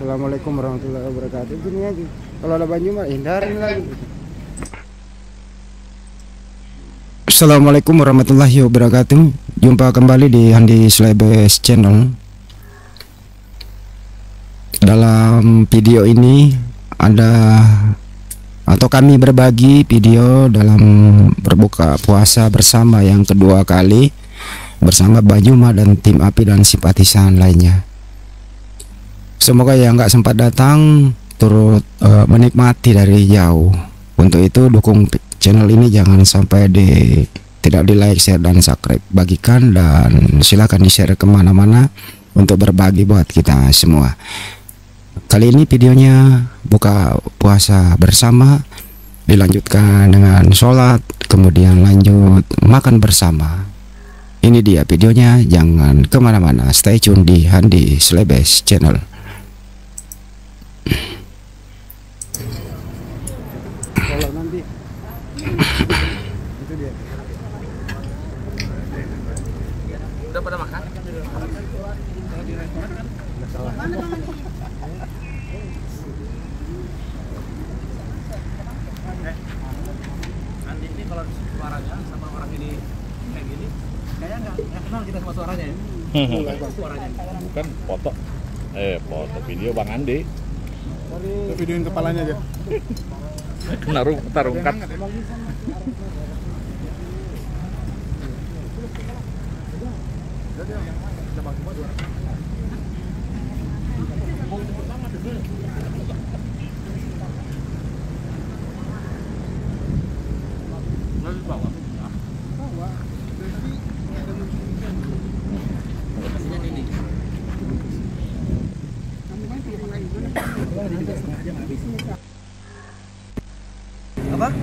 Assalamualaikum warahmatullahi wabarakatuh. Gini aja. Kalau ada banyu mah hindarin lagi. Assalamualaikum warahmatullahi wabarakatuh. Jumpa kembali di Handi Slebes Channel. Dalam video ini kami berbagi video dalam berbuka puasa bersama yang kedua kali bersama Banyuma dan tim api dan simpatisan lainnya. Semoga yang nggak sempat datang turut menikmati dari jauh. Untuk itu dukung channel ini, jangan sampai tidak di like, share dan subscribe, bagikan dan silakan di share kemana-mana untuk berbagi buat kita semua. Kali ini videonya buka puasa bersama, dilanjutkan dengan sholat, kemudian lanjut makan bersama. Ini dia videonya, jangan kemana-mana, stay tune di Handi Slebes Channel. Kalau nanti itu dia. Udah pada makan? Nanti ini kalau suaranya sama orang ini kayak gini, kayaknya nggak kenal kita sama suaranya ya? Suaranya. Bukan foto, foto video Bang Andi. Videoin kepalanya aja. Tarungkat. Apa?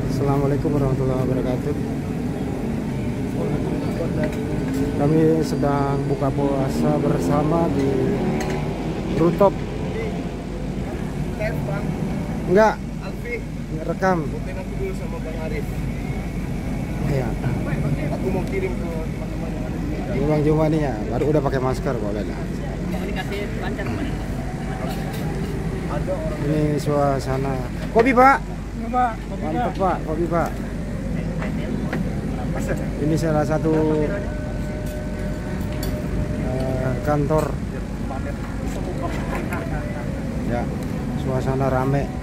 Assalamualaikum warahmatullahi wabarakatuh. Kami sedang buka puasa bersama di rooftop. Enggak, Alfi, rekam. konten aku dulu sama Bang Arif. Iya. Aku mau kirim ke teman-teman yang ada di sini. Ini Bang Juma nih ya, baru udah pakai masker boleh lah. Komunikasi lancar kemana? Ada orang. Ini suasana. Kopi Pak. Pak, Mantap Pak, kopi Pak. Ini salah satu kantor. Ya, suasana rame.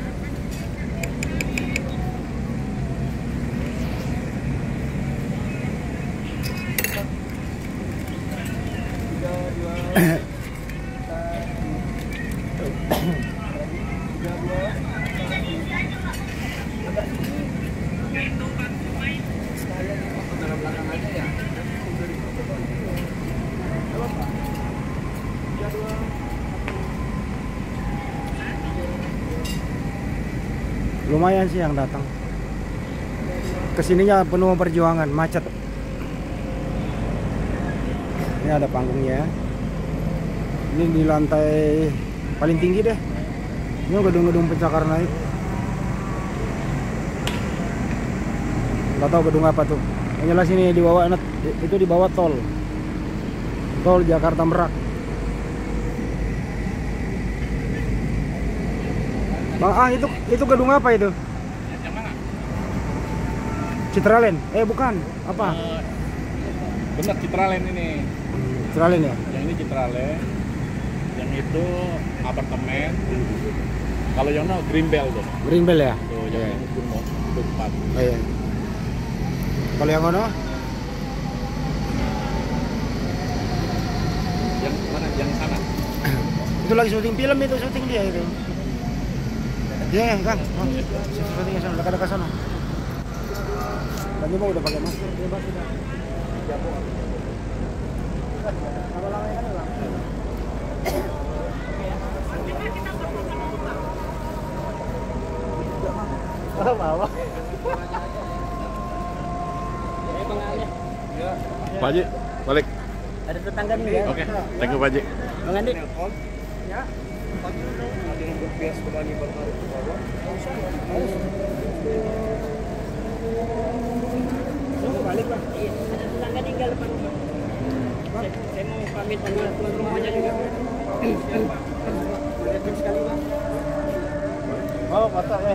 Lumayan sih yang datang. Kesininya penuh perjuangan, macet. Ini ada panggungnya. Ini di lantai paling tinggi deh. Ini gedung-gedung pencakar naik. Gak tahu gedung apa tuh. Yang jelas ini di bawah, itu di bawah tol Jakarta Merak. Bang, itu gedung apa itu? Yang mana? Citraland? Bukan. Apa? Bener, Citraland ini. Citraland ya? Yang ini Citraland. Yang itu apartemen. Kalau yang no Greenbelt tuh. Greenbelt ya? Tuh, yang ini Gunung Tempat. Oh, iya. Kalau yang mana? Yang mana? Yang sana. Itu lagi syuting film itu, syuting dia itu. Iya, Kang. Syutingnya sana, dekat-dekat sana. Tadi mau udah pakai masker, bebas sudah. Apa lama kan Bang? Oh, bawa. Pak Haji, balik. Ada tetangga nih ya? Oke, thank you Pak Haji. Bang Andi? Ya. Ada yang berbias kembali Bang Arif ke bawah. Balik Bang. Iya, ada tetangga tinggal depan rumah. Saya mau pamit sama tuan rumahnya juga. Oh, foto ya.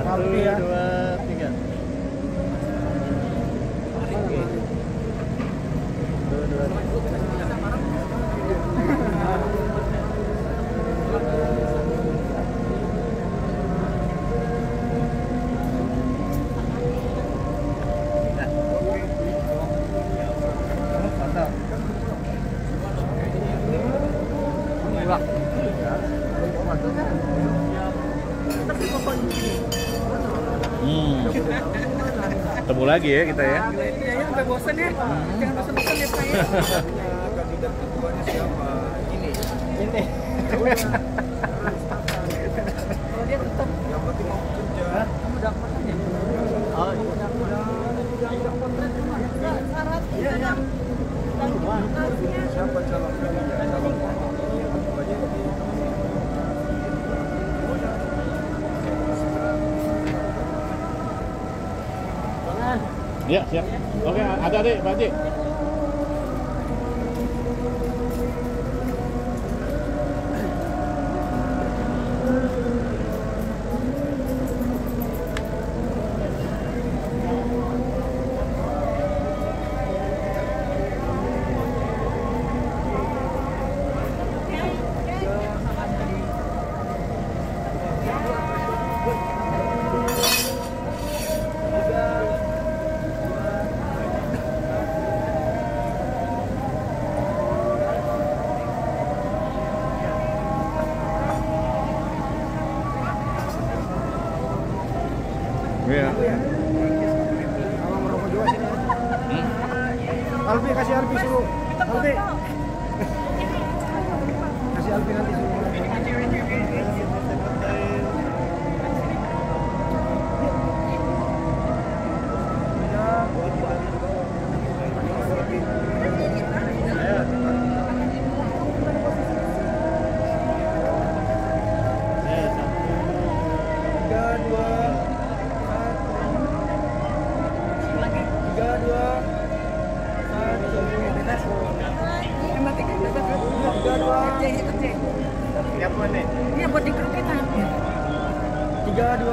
Satu, dua, tiga. Ketemu lagi ya kita ya. Iya, sampai bosan ya. Jangan bosan-bosan ya, Pak ya. Kandidat keduanya siapa? Ini. Kalau dia tetap Yang penting mau kerja. kamu dapat aja. Oh, Syarat iya. iya. Siapa calon kandidat? Calon Iya, siap. Oke, ada deh, Pak Haji. Iya. Kalau merokok juga sini. Alfi kasih Alfi suruh. Alfi. Kasih Alfi nanti suruh. Iya, buat di grup kita. 3, 2,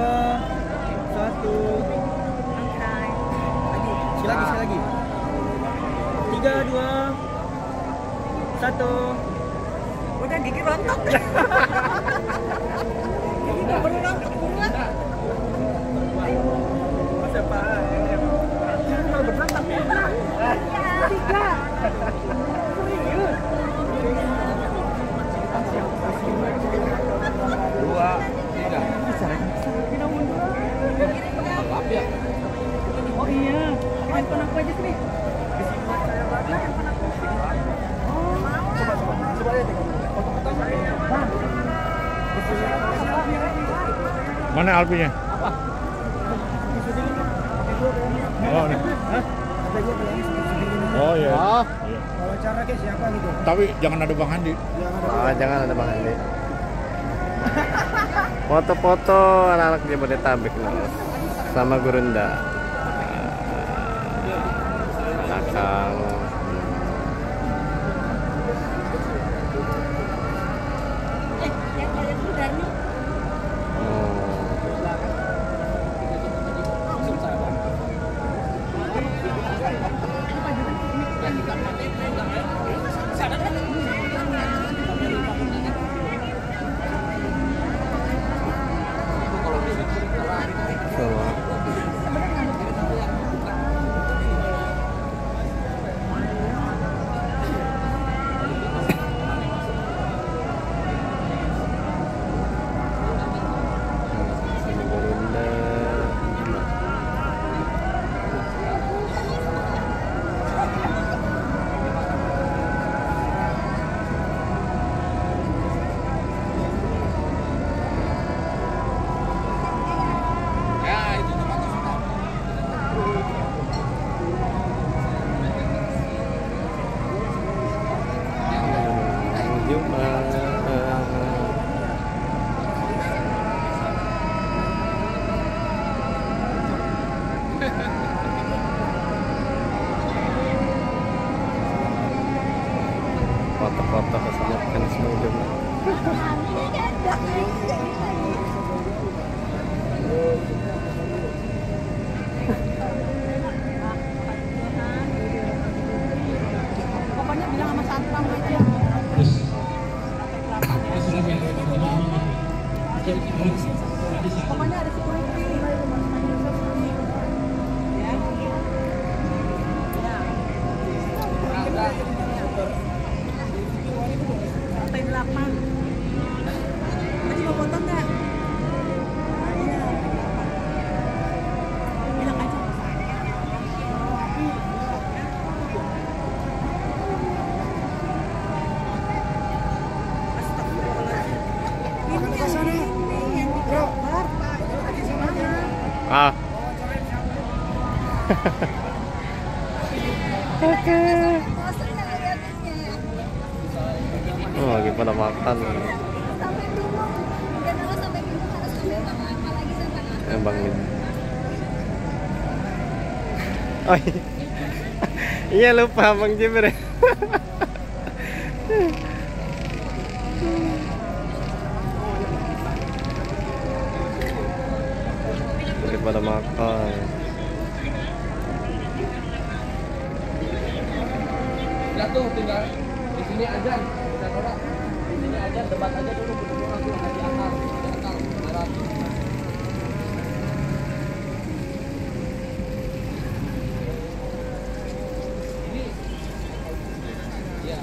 1. Angkai. Sekali lagi. 3, 2, 1. Udah gigi rontok. Gigi nggak perlu rontok buruan. Masa Pak? Kalau berangkat ya. 3. Dua, tiga. Oh iya, handphone aku aja sini. Coba lihat nih. Foto pertama. Mana Alpinya? Oh, ini. Oh iya. Iya. Wawancara ke siapa gitu? Tapi jangan ada Bang Handi. Jangan ada Bang Andi. Foto-foto anak-anak Jabodetabek loh. Sama Gurunda. Akang. Foto-foto kesenyapkan semua. Pokoknya bilang sama satpam aja. Pokoknya ada security. Ya. Lantai 8. Kamu mau foto nggak? Iya. Bilang aja. Ah. Oh, lagi pada makan. Bang ini. Oh iya. Iya lupa Bang Jibir. Lagi pada makan. Udah tuh tinggal di sini aja. Di sini aja debat aja dulu berdua langsung di atas. Barat. Ini ya.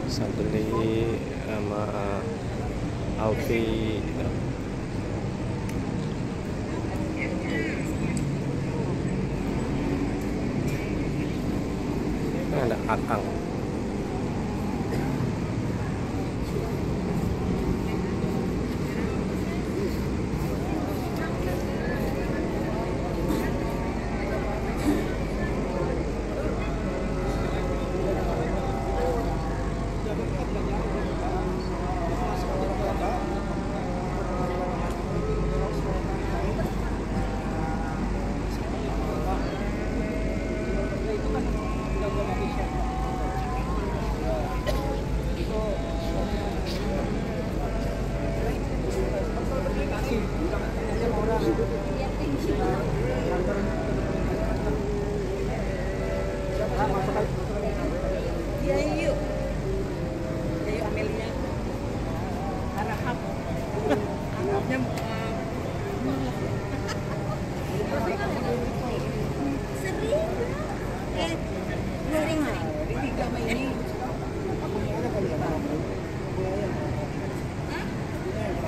Saya beli sama Alfi. Ada akang. Iya yuk. Ayo Amelia. Harap. Harapnya sering. Sering hari 3 Mei ini.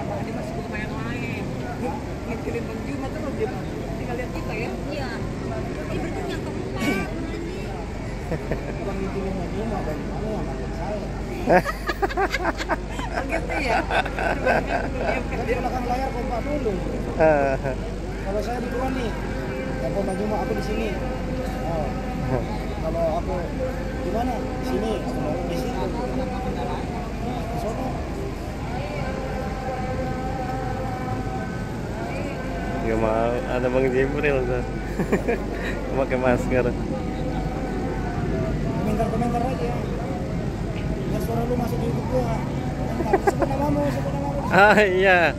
Ini masih belum main-main. Ngirim Bang Juma terus dia tinggal lihat kita ya. Iya. Ini berarti yang keempat. Bang ngitungin lagi mau dari mana yang makan saya. Begitu ya. Di belakang layar kompak dulu. Kalau saya di luar nih, yang kompak cuma aku di sini. Oh. Kalau aku di mana? Di sini. Kalau di situ. Di sana. Gak mau, ada Bang Jibril tuh. Pakai masker. Komentar aja. Biar suara lu masuk di YouTube gua. Sebut namamu. Ah iya.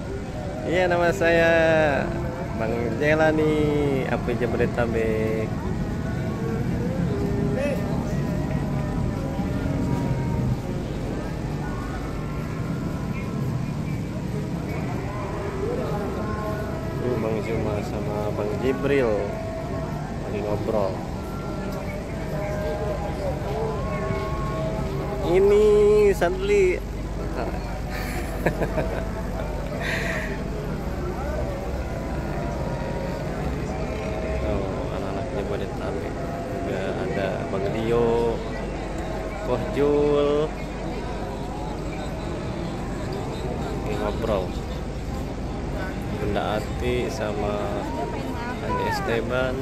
Iya nama saya Bang Jelani, Api Jabodetabek. Jibril lagi ngobrol. Ini Sadli. Oh, anak-anaknya Bodetabek. Juga ada Bang Dio, Koh Jul. Lagi ngobrol. Bunda Ati sama Andi Esteban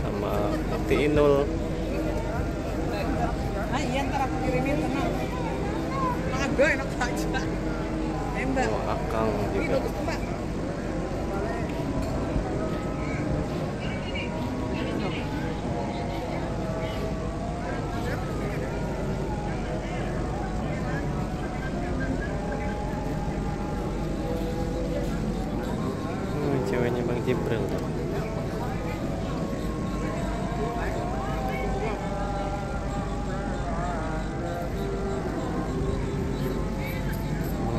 sama Ati Inul. Ah iya, ntar aku kirimin, tenang. Agak enak aja. Tembak. Oh, Akang Ini juga. bagus tuh, Mbak. Ceweknya Bang Jibril tuh.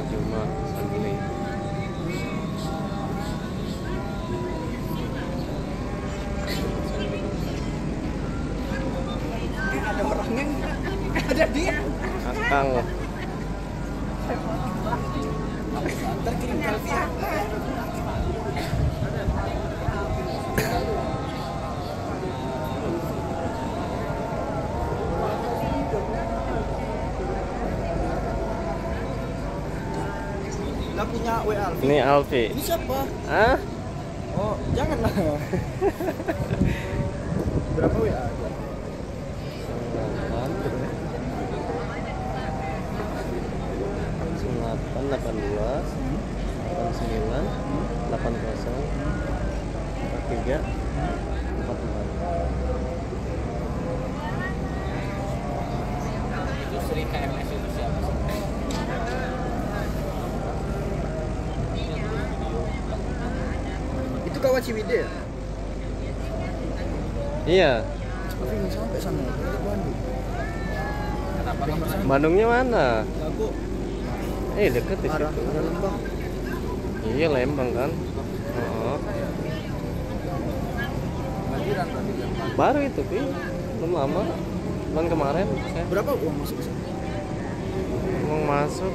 Cuma Sadli. Ada orangnya nggak? Ada dia. Akang. Ntar kirim selfie. Lah punya WA Alfi. Ini Alfi. Ini siapa? Ah? Oh, janganlah. Berapa WA? 882 89 80 43 44. Itu Sri KMS itu siapa sih? Itu kawan Ciwidey ya? Iya. Tapi nggak sampai sana. Ke Bandung. Kenapa? Bandungnya mana? Aku Deket di arah situ. Lembang. Iya, Lembang kan. Oh. Baru itu, Pi. Belum lama. Bulan kemarin saya Berapa uang masuk ke sana? mau masuk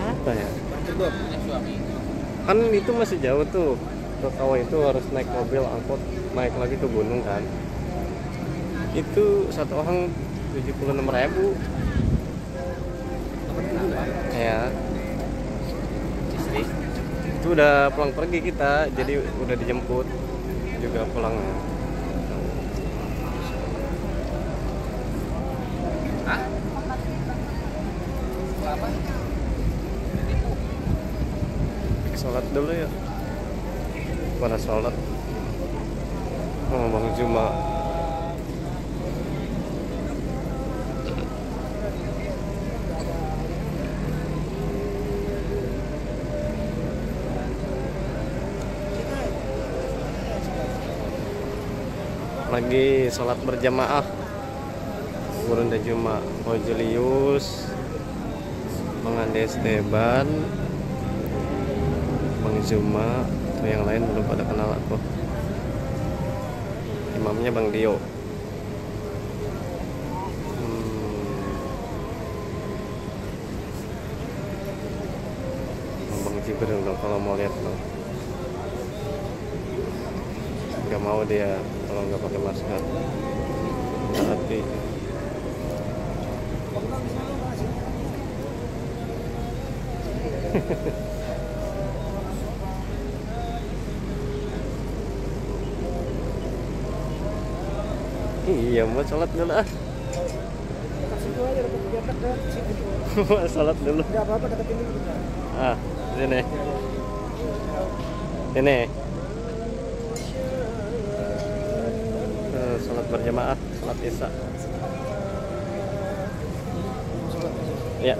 apa ya? Gerbang. Suami. Kan itu masih jauh tuh. Ke Kawah itu harus naik mobil angkot, naik lagi ke gunung kan. Itu satu orang 76.000. Ya. Istri. Itu udah pulang pergi kita, jadi udah dijemput juga pulangnya. Hah? Apa? Sholat dulu ya. Pada sholat. Oh, Bang Juma. Lagi sholat berjamaah. Burunda Juma, Ko Julius, Bang Andi Esteban, Bang Zuma, tuh yang lain belum pada kenal aku. Imamnya Bang Dio. Bang Jibril dong kalau mau lihat dong. Gak mau dia kalau nggak pakai masker. Berarti iya, mau sholat dulu ah. Situ aja dekat biar dekat situ. Mau sholat dulu. Enggak apa-apa deketin dulu bentar. Ah, sini. Sini. Sholat berjamaah, sholat isya. Ya.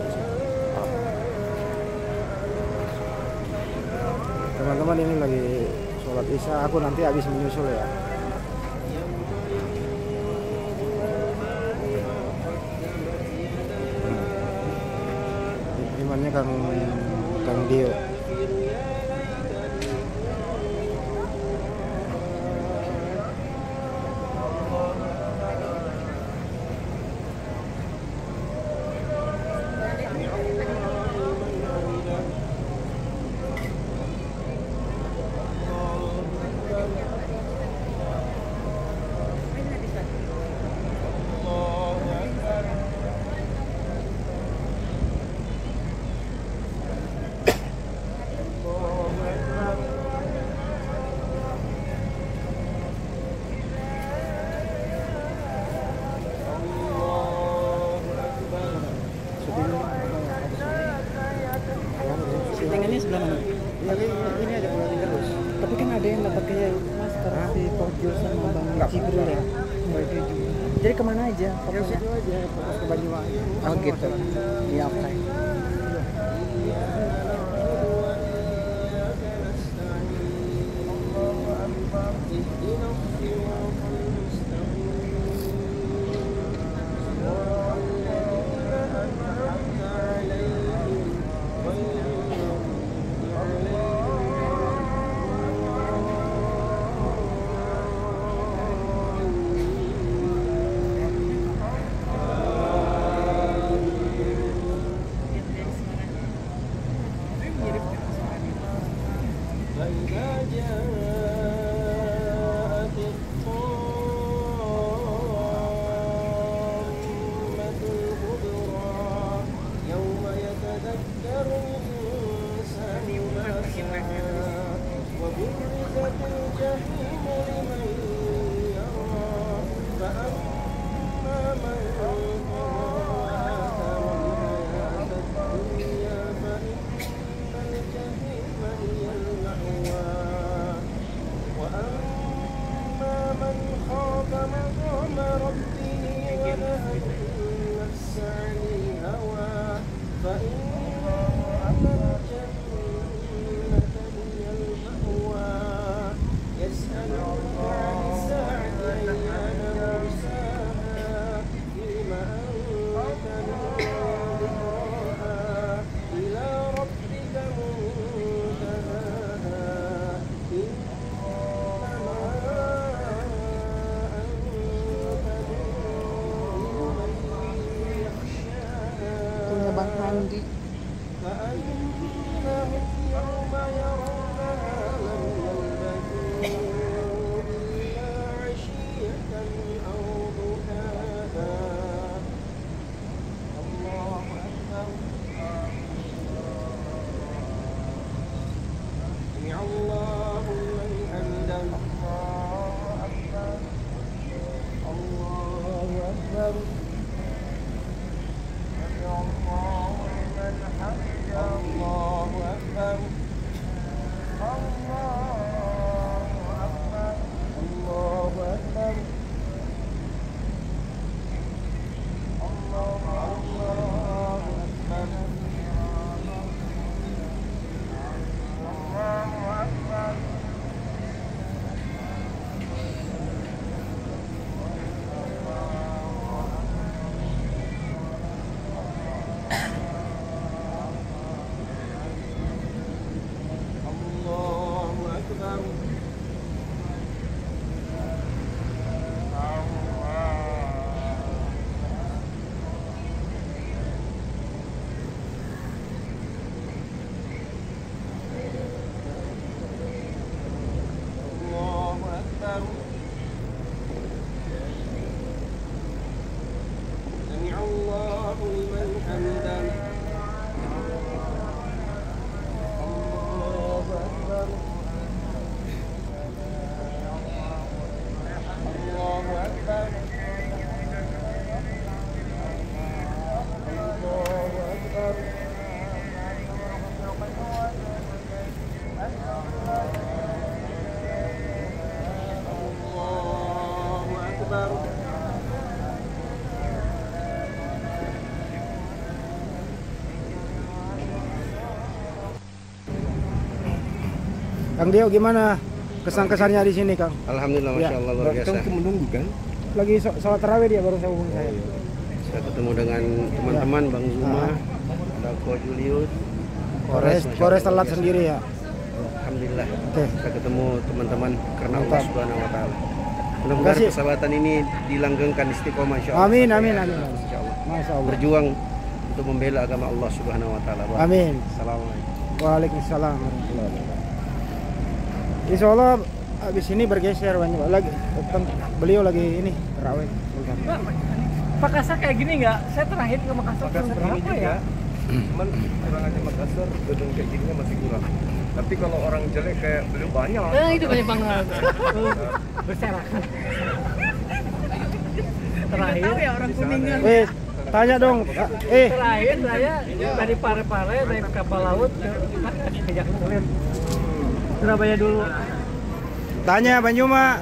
Teman-teman, ini lagi sholat isya, aku nanti habis menyusul ya. Imannya Kang Dio. Settingannya sebelah mana? Ya ini aja pulang terus. Tapi kan ada yang dapat kayak masker si Kojo sama Bang Cibril ya. Jadi kemana aja? Fokus itu aja, fokus ke Banyuwangi. Oh gitu. Iya oke. Bang Handi. Kang Dio gimana kesan-kesannya di sini, Kang? Alhamdulillah, masya Allah, luar biasa. Kamu menunggu kan? Lagi sholat tarawih dia baru saya hubungi saya. Saya ketemu dengan teman-teman, Bang Zuma, ada Ko Julius, Kores telat sendiri ya. Alhamdulillah. Oke. Saya ketemu teman-teman karena Allah Mantap. Subhanahu wa taala. Mudah-mudahan Kasih. persahabatan ini dilanggengkan istiqomah insyaallah. Amin, Sampai amin, akhir, amin. insyaallah. Masya Allah. Berjuang untuk membela agama Allah Subhanahu wa taala. Amin. Assalamualaikum. Waalaikumsalam warahmatullahi wabarakatuh. Insya Allah abis ini bergeser banyak lagi. Beliau lagi ini terawih. Makassar kayak gini nggak? Saya terakhir ke Makassar berapa ya? Cuman kurang aja Makassar, gedung kayak gininya masih kurang. Tapi kalau orang jelek kayak beliau banyak. Itu banyak banget. Berserakan. Terakhir ya orang Kuningan. Wes, Tanya dong. Terakhir saya dari Parepare naik kapal laut ke Jakarta. Surabaya dulu. Tanya Banjuma.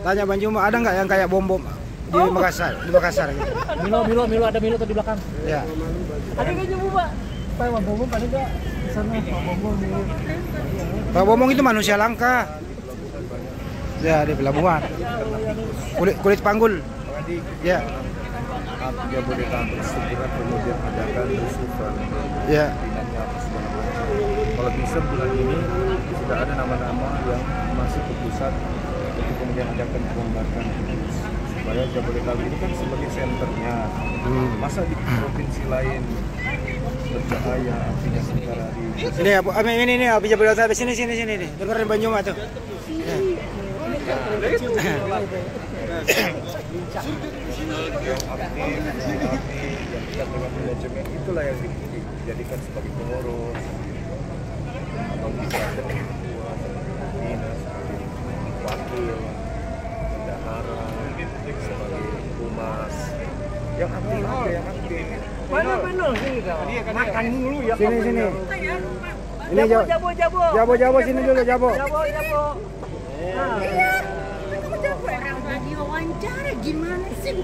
Tanya Banjuma, ada nggak yang kayak bom-bom di Makassar? Di Makassar gitu. Milo ada Milo tuh di belakang. Ya. Ada nggak nyoba Pak? Pak bom ada nggak di sana? Bom Milo. Pak Bomong itu manusia langka. Ya, di pelabuhan. Kulit panggul. Ya. Jabodetabek segera kemudian adakan bersifat Ya. dinamika apa segala macam. Kalau bisa bulan ini sudah ada nama-nama yang masuk ke pusat untuk kemudian adakan pembongkaran supaya Jabodetabek ini kan sebagai senternya. Masa di provinsi lain bercahaya apinya sementara di Ini api Jabodetabek sini nih. Dengerin Banjuma tuh. yang aktif, yang dekat dengan manajemen itulah yang dijadikan sebagai pengurus atau bisa ada dinas wakil bendahara sebagai humas yang aktif Mana sini kau? Makan dulu ya. Sini. Ini Jabo sini dulu Jabo. Orang diwawancara gimana sih?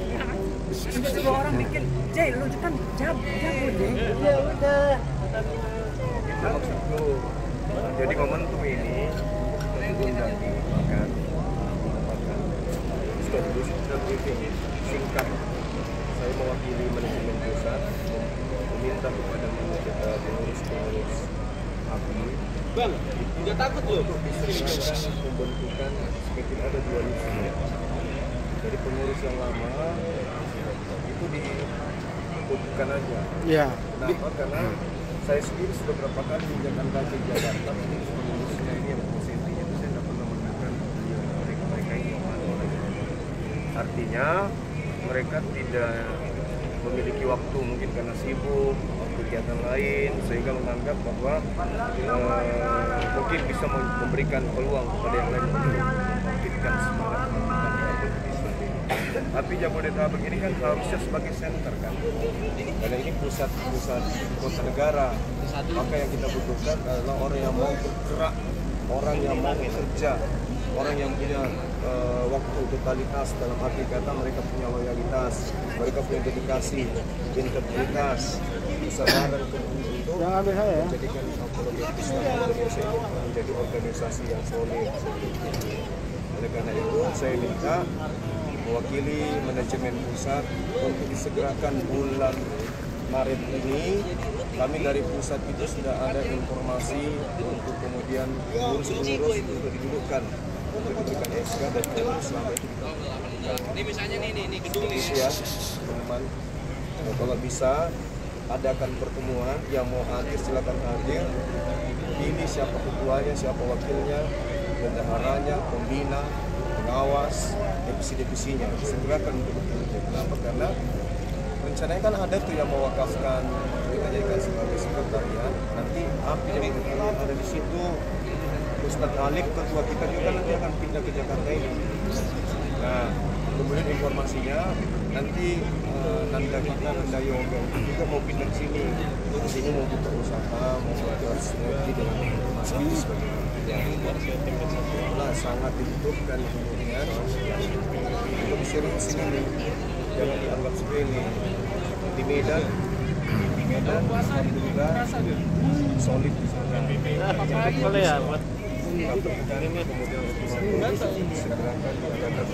Sudah semua orang bikin, Jay, lu kan Jabo deh. Ya udah. itu maksudku. Jadi momentum ini mengundang makan sudah briefing singkat. Saya mewakili manajemen pusat meminta kepada pengurus API nggak takut loh untuk disegerakan pembentukan seperti ada 2 list. Dari pengurus yang lama itu diputuskan aja. Ya. Kenapa? Karena saya sendiri sudah berapa kali menjalankan kaki Jakarta, pengurus pengurusnya ini yang posisinya itu saya tidak pernah menemukan mereka ini yang mana. Artinya mereka tidak memiliki waktu mungkin karena sibuk kegiatan lain sehingga menganggap bahwa mungkin bisa memberikan peluang kepada yang lain untuk membangkitkan semangat tapi Jabodetabek ini kan harusnya sebagai center kan karena ini pusat kota negara maka yang kita butuhkan adalah orang yang mau bergerak orang yang mau bekerja orang yang punya waktu totalitas dalam arti kata mereka punya loyalitas mereka punya dedikasi integritas kesabaran untuk menjadikan Islam Indonesia itu menjadi organisasi yang solid. Oleh karena itu saya minta mewakili manajemen pusat untuk disegerakan bulan Maret ini kami dari pusat itu sudah ada informasi untuk kemudian pengurus-pengurus untuk didudukkan untuk diberikan SK dan selama itu kita ini misalnya nih gedung ini ya teman-teman kalau bisa adakan pertemuan yang mau hadir silakan hadir pilih siapa ketuanya siapa wakilnya bendaharanya pembina pengawas divisi-divisinya segerakan untuk bekerja kenapa karena rencananya kan ada tuh yang mewakafkan kita jadikan sebagai sekretariat nanti api yang ada di situ Ustadz Alif ketua kita juga nanti akan pindah ke Jakarta ini nah kemudian informasinya nanti Nanda Yoga juga mau pindah ke sini mau buka usaha mau buat sinergi dengan Mas Adi sebagai nah sangat dibutuhkan kemudian untuk serius ini jangan dianggap sepele di Medan alhamdulillah solid di sana boleh ya buat kemudian segerakan diadakan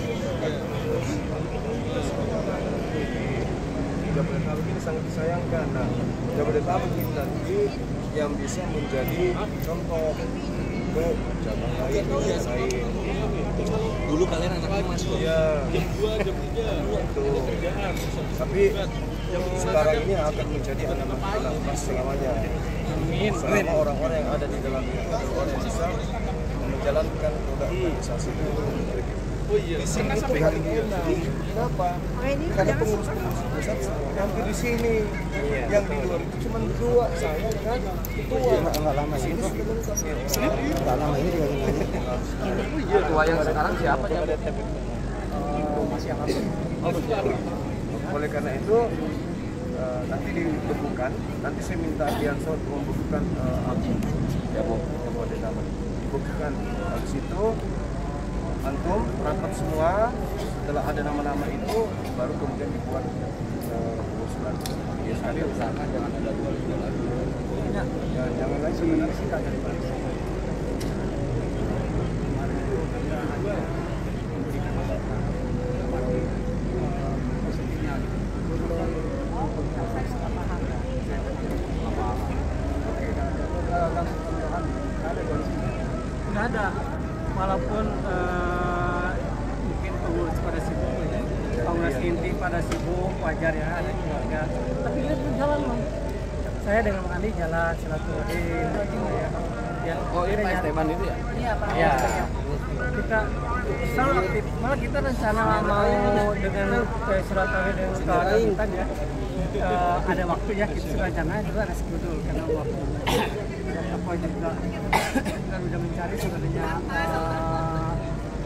Jabodetabek ini sangat disayangkan. Nah, Jabodetabek ini nanti yang bisa menjadi contoh ke cabang lain, Dulu kalian anaknya masuk. Iya. Jam 2, itu. Tapi sekarang ini akan menjadi anak-anak emas selamanya. Selama orang-orang yang ada di dalam itu adalah orang yang bisa menjalankan roda organisasi itu. Oh iya. Kenapa? Karena pengurus-pengurus pusat hampir di sini. Yang di luar itu cuma 2 saya kan. Enggak lama sini. Enggak lama ini juga ini. Ketua yang sekarang siapa ya? Masih apa? Oleh karena itu nanti dibekukan, nanti saya minta Dianso untuk membekukan Jabodetabek. Dibekukan, habis itu antum rapat semua. Setelah ada nama-nama itu, baru kemudian dibuat usulan. Ya sekali usahakan jangan ada dua lagi. Ya, jangan lagi sebenarnya sih ada di balik. Nggak ada, walaupun mungkin pengurus pada sibuk, pengurus inti pada sibuk, wajar ya, ada keluarga. Tapi kita berjalan Bang. Saya dengan Bang Andi jalan silaturahim, ya. Oh ini Pak Esteban itu ya? Iya Pak. Ya. Kita selalu aktif. Malah kita rencana mau dengan silaturahim dengan keluarga kita ya. Ada waktu ya, kita rencana juga ada schedule karena waktu apa juga kita udah mencari sebenarnya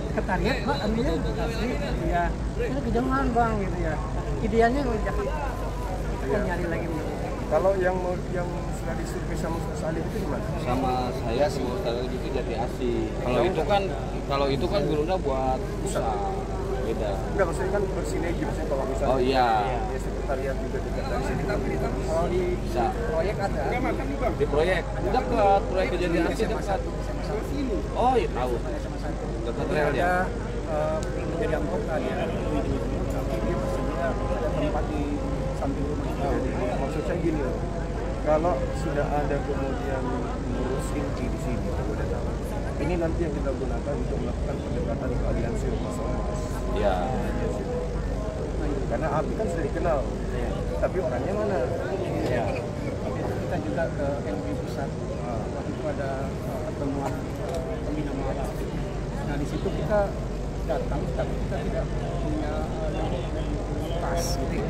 sekretariat Pak, ambilnya asli ya kita kejauhan Bang gitu ya, idealnya udah kita nyari lagi. Kalau yang sudah disurvei sama Ustaz Salim itu gimana? Sama saya sama Ustaz itu jadi asli. Kalau itu kan gurunya buat usaha beda. Enggak, maksudnya kan bersinergi, maksudnya kalau misalnya Oh iya. Ya sekretariat juga dekat dari sini kan begitu. Kalau di Bisa. proyek ada Di proyek dekat, proyek kejadian asli dekat. Oh iya tahu. Dekat rel ya. menjadi anggota ya dia pastinya ada tempat di samping rumah. Jadi maksud saya gini loh, kalau sudah ada kemudian pengurus inti di sini, ini nanti yang kita gunakan untuk melakukan pendekatan ke aliansi ormas. Iya. Karena API kan sudah dikenal, tapi orangnya mana? Ya. Kita juga ke MUI pusat waktu itu ada pertemuan pembina malam. Nah di situ kita datang, tapi kita tidak punya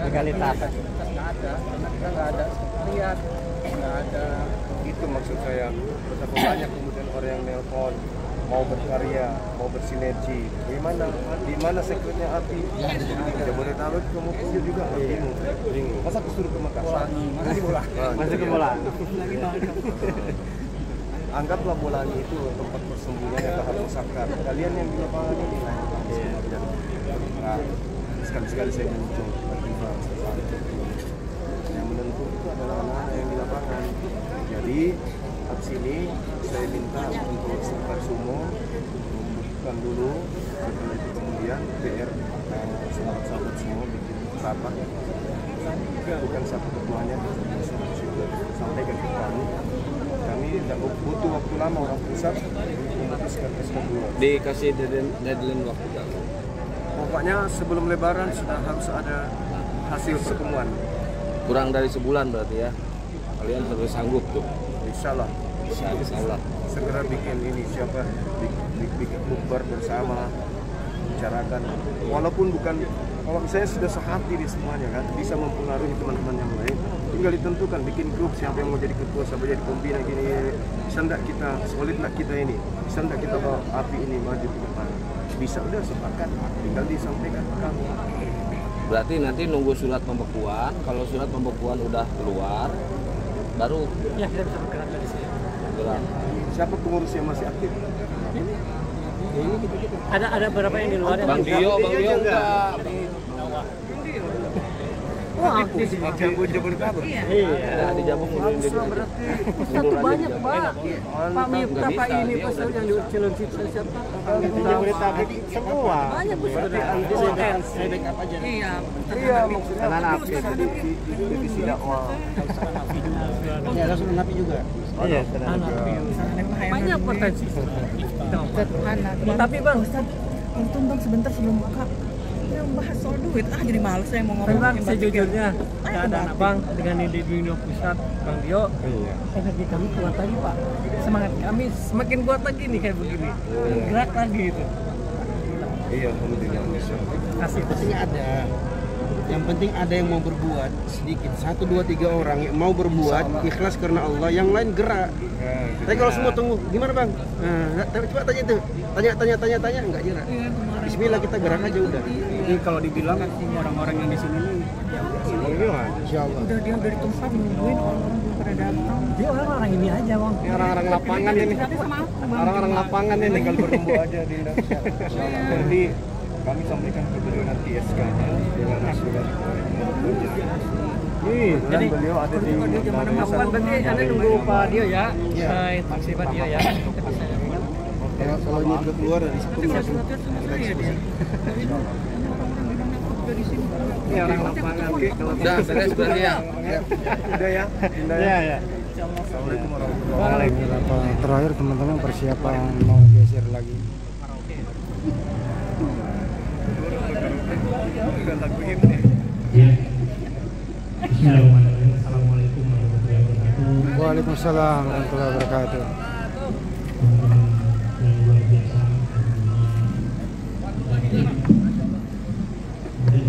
legalitas nggak ada, karena kita nggak ada sekretariat, nggak ada. Itu maksud saya. Betapa banyak kemudian orang yang nelpon mau berkarya, mau bersinergi. Di mana sekretnya API? Jabodetabek kamu punya juga bingung. Masa kesuruh ke Makassar? Masih ke bola. Anggaplah Bolani itu tempat persembunyian yang harus sakar. Kalian yang di lapangan ini nah, sekali-sekali saya muncul yang menentu itu adalah anak-anak yang di lapangan. Jadi abis ini saya minta untuk sekitar semua membutuhkan dulu, setelah itu kemudian PR sahabat-sahabat semua bikin rapat, bukan satu ketuanya sampaikan ke kami tidak butuh waktu lama orang pusat memutuskan SK2. Dikasih deadline waktu kan? Pokoknya sebelum Lebaran sudah harus ada hasil pertemuan. Kurang dari sebulan berarti ya? Kalian harus sanggup tuh. Insya Allah. Insya Allah. Segera bikin ini siapa bikin bukber bersama, bicarakan. Walaupun bukan, kalau misalnya sudah sehati di semuanya kan, bisa mempengaruhi teman-teman yang lain. Tinggal ditentukan bikin grup siapa yang mau jadi ketua, siapa jadi pembina gini. Bisa enggak kita solid enggak kita ini? Bisa enggak kita bawa API ini maju ke depan? Bisa, udah sepakat, tinggal disampaikan ke kamu. Berarti nanti nunggu surat pembekuan. Kalau surat pembekuan udah keluar, baru Ya kita bisa bergerak dari sini. gerak. Siapa pengurus yang masih aktif? Ada beberapa yang di luar yang Bang Dio enggak. Wah, aktif sih. Jabodetabek. Iya. Di Jabung Berarti Satu banyak Pak. Pak Miftah, Pak ini Pak yang di Cilengsi siapa? Jabodetabek semua. Banyak Bu. Berarti anti saya backup aja. Iya. iya maksudnya Tanah api. di divisi dakwah. Ya langsung napi juga. Iya, banyak potensi. Tapi Bang, Untung Bang sebentar sebelum buka. Kita bahas soal duit. Jadi males saya mau ngomong. Bang sejujurnya keadaan Abang dengan ide dunia pusat Bang Dio, energi kami kuat lagi Pak. Semangat kami semakin kuat lagi nih kayak begini. Gerak lagi itu. Iya, alhamdulillah. Kasih Pastinya ada. Yang penting ada yang mau berbuat sedikit, 1, 2, 3 orang yang mau berbuat ikhlas karena Allah, yang lain gerak. Tapi kalau semua tunggu, gimana Bang? Nah, coba tanya itu, tanya, enggak gerak. Bismillah kita gerak aja udah. Ini kalau dibilang orang-orang yang di sini nih gimana? Insya Allah. Udah dia udah di tempat nungguin orang-orang belum pada datang. Dia orang-orang ini aja bang. Ini orang-orang lapangan ini. Tapi sama aku bang. Orang-orang lapangan ini. Tinggal bertemu aja Dinda. Nanti kami sampaikan ke beliau nanti SK-nya dengan surat Dan beliau ada di Bukan berarti anda nunggu Pak Dio ya. Taksi Pak Dio ya. Kalau ini udah keluar dari situ langsung kita diskusi. Ini orang lapangan. Udah beres berarti ya. Udah ya. Dinda ya. Ya. Assalamualaikum warahmatullahi Ini lapak terakhir teman-teman, persiapan mau geser lagi. Udah lagu ini. Ya. Bismillahirrahmanirrahim. Assalamualaikum warahmatullahi wabarakatuh. Waalaikumsalam warahmatullahi wabarakatuh. Teman-teman yang luar biasa, kemudian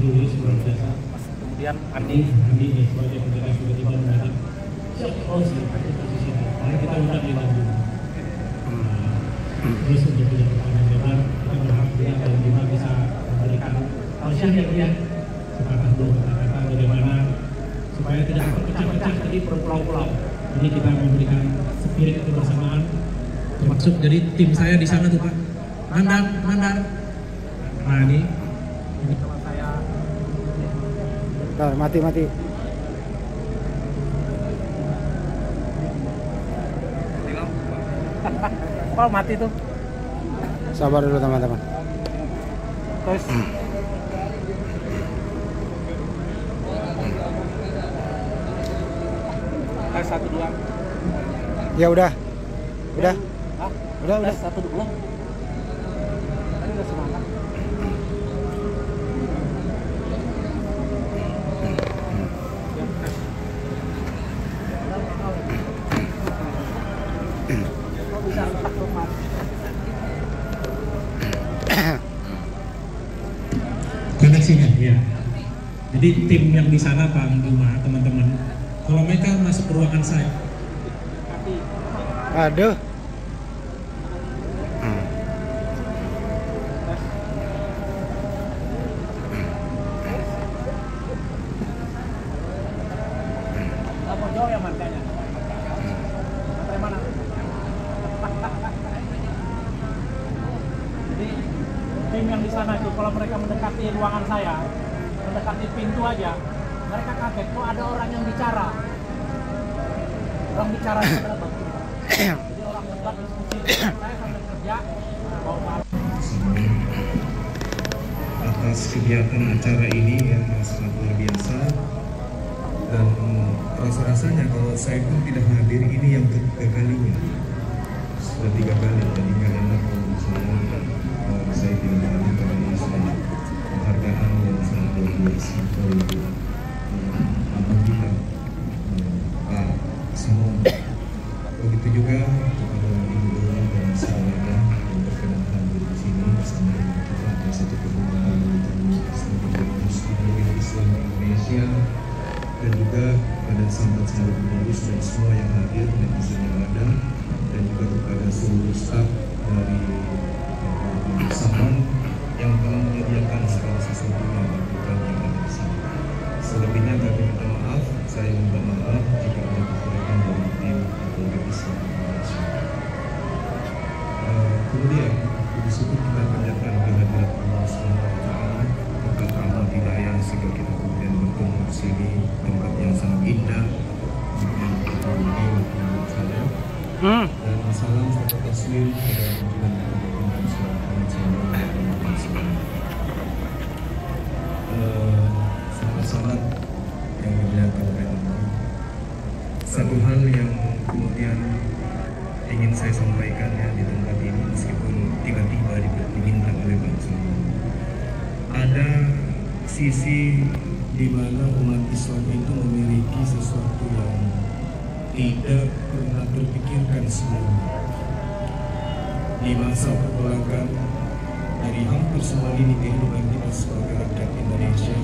Julius luar biasa, Kemudian Andi sebagai penjaga tiba-tiba mendadak siap posisi karena kita udah di lagu. Terus untuk punya pertanyaan lebar, kita berharap dia kalau Bima bisa memberikan tausiah ya dia sepatah dua kata-kata bagaimana supaya tidak terpecah-pecah tadi per pulau-pulau. Jadi kita memberikan spirit kebersamaan. Termasuk jadi tim saya di sana tuh Pak. Mandar. Nah ini kalau saya. Bentar, mati. Oh mati tuh. Sabar dulu teman-teman. Terus. tes 1 2. Ya udah. Udah. Hah? Udah. Tes 1 2. Tadi udah semangat. Koneksinya ya. Jadi tim yang di sana Pak Bima, teman-teman, kalau mereka masuk ke ruangan saya, Aduh. Apa jauh ya markanya? Sampai mana? Jadi tim yang di sana itu kalau mereka mendekati ruangan saya, mendekati pintu aja, mereka kaget kok ada orang yang bicara. Orang bicara itu adalah Bang Bima. Jadi orang debat diskusi, saya sambil kerja, bawa malam. atas kegiatan acara ini yang sangat luar biasa, dan rasa-rasanya kalau saya pun tidak hadir ini yang ketiga kalinya, sudah 3 kali, jadi nggak enak kalau misalnya saya tidak hadir karena saya penghargaan yang sangat luar biasa dari abang kita Pak semua. Begitu juga kepada ibu dan saudara yang berkenan hadir di sini bersama dengan kita ada satu pertemuan Muslim Islam Indonesia, dan juga pada sahabat-sahabat pengurus dan semua yang hadir dan bisa yang ada, dan juga kepada seluruh staf dari Saman yang telah menyediakan segala sesuatunya bagi kita yang ada di sini. Selebihnya kami minta maaf, saya minta maaf jika ada kekurangan dari tim Polri Islam Indonesia. Kemudian di situ kita panjatkan kehadiran Allah SWT berkat rahmat hidayah sehingga kita kemudian bertemu di sini, tempat yang sangat indah yang kita ini menurut saya. Dan salam satu taslim kepada junjungan kita Baginda sahabat-sahabat yang dimuliakan oleh Allah. Satu hal yang kemudian ingin saya sampaikan ya di tempat ini, meskipun tiba-tiba diminta oleh Bang Sulaiman, ada sisi di mana umat Islam itu memiliki sesuatu yang tidak pernah terpikirkan sebelumnya. Di masa perbelakang dari hampir semua lini kehidupan kita sebagai rakyat Indonesia,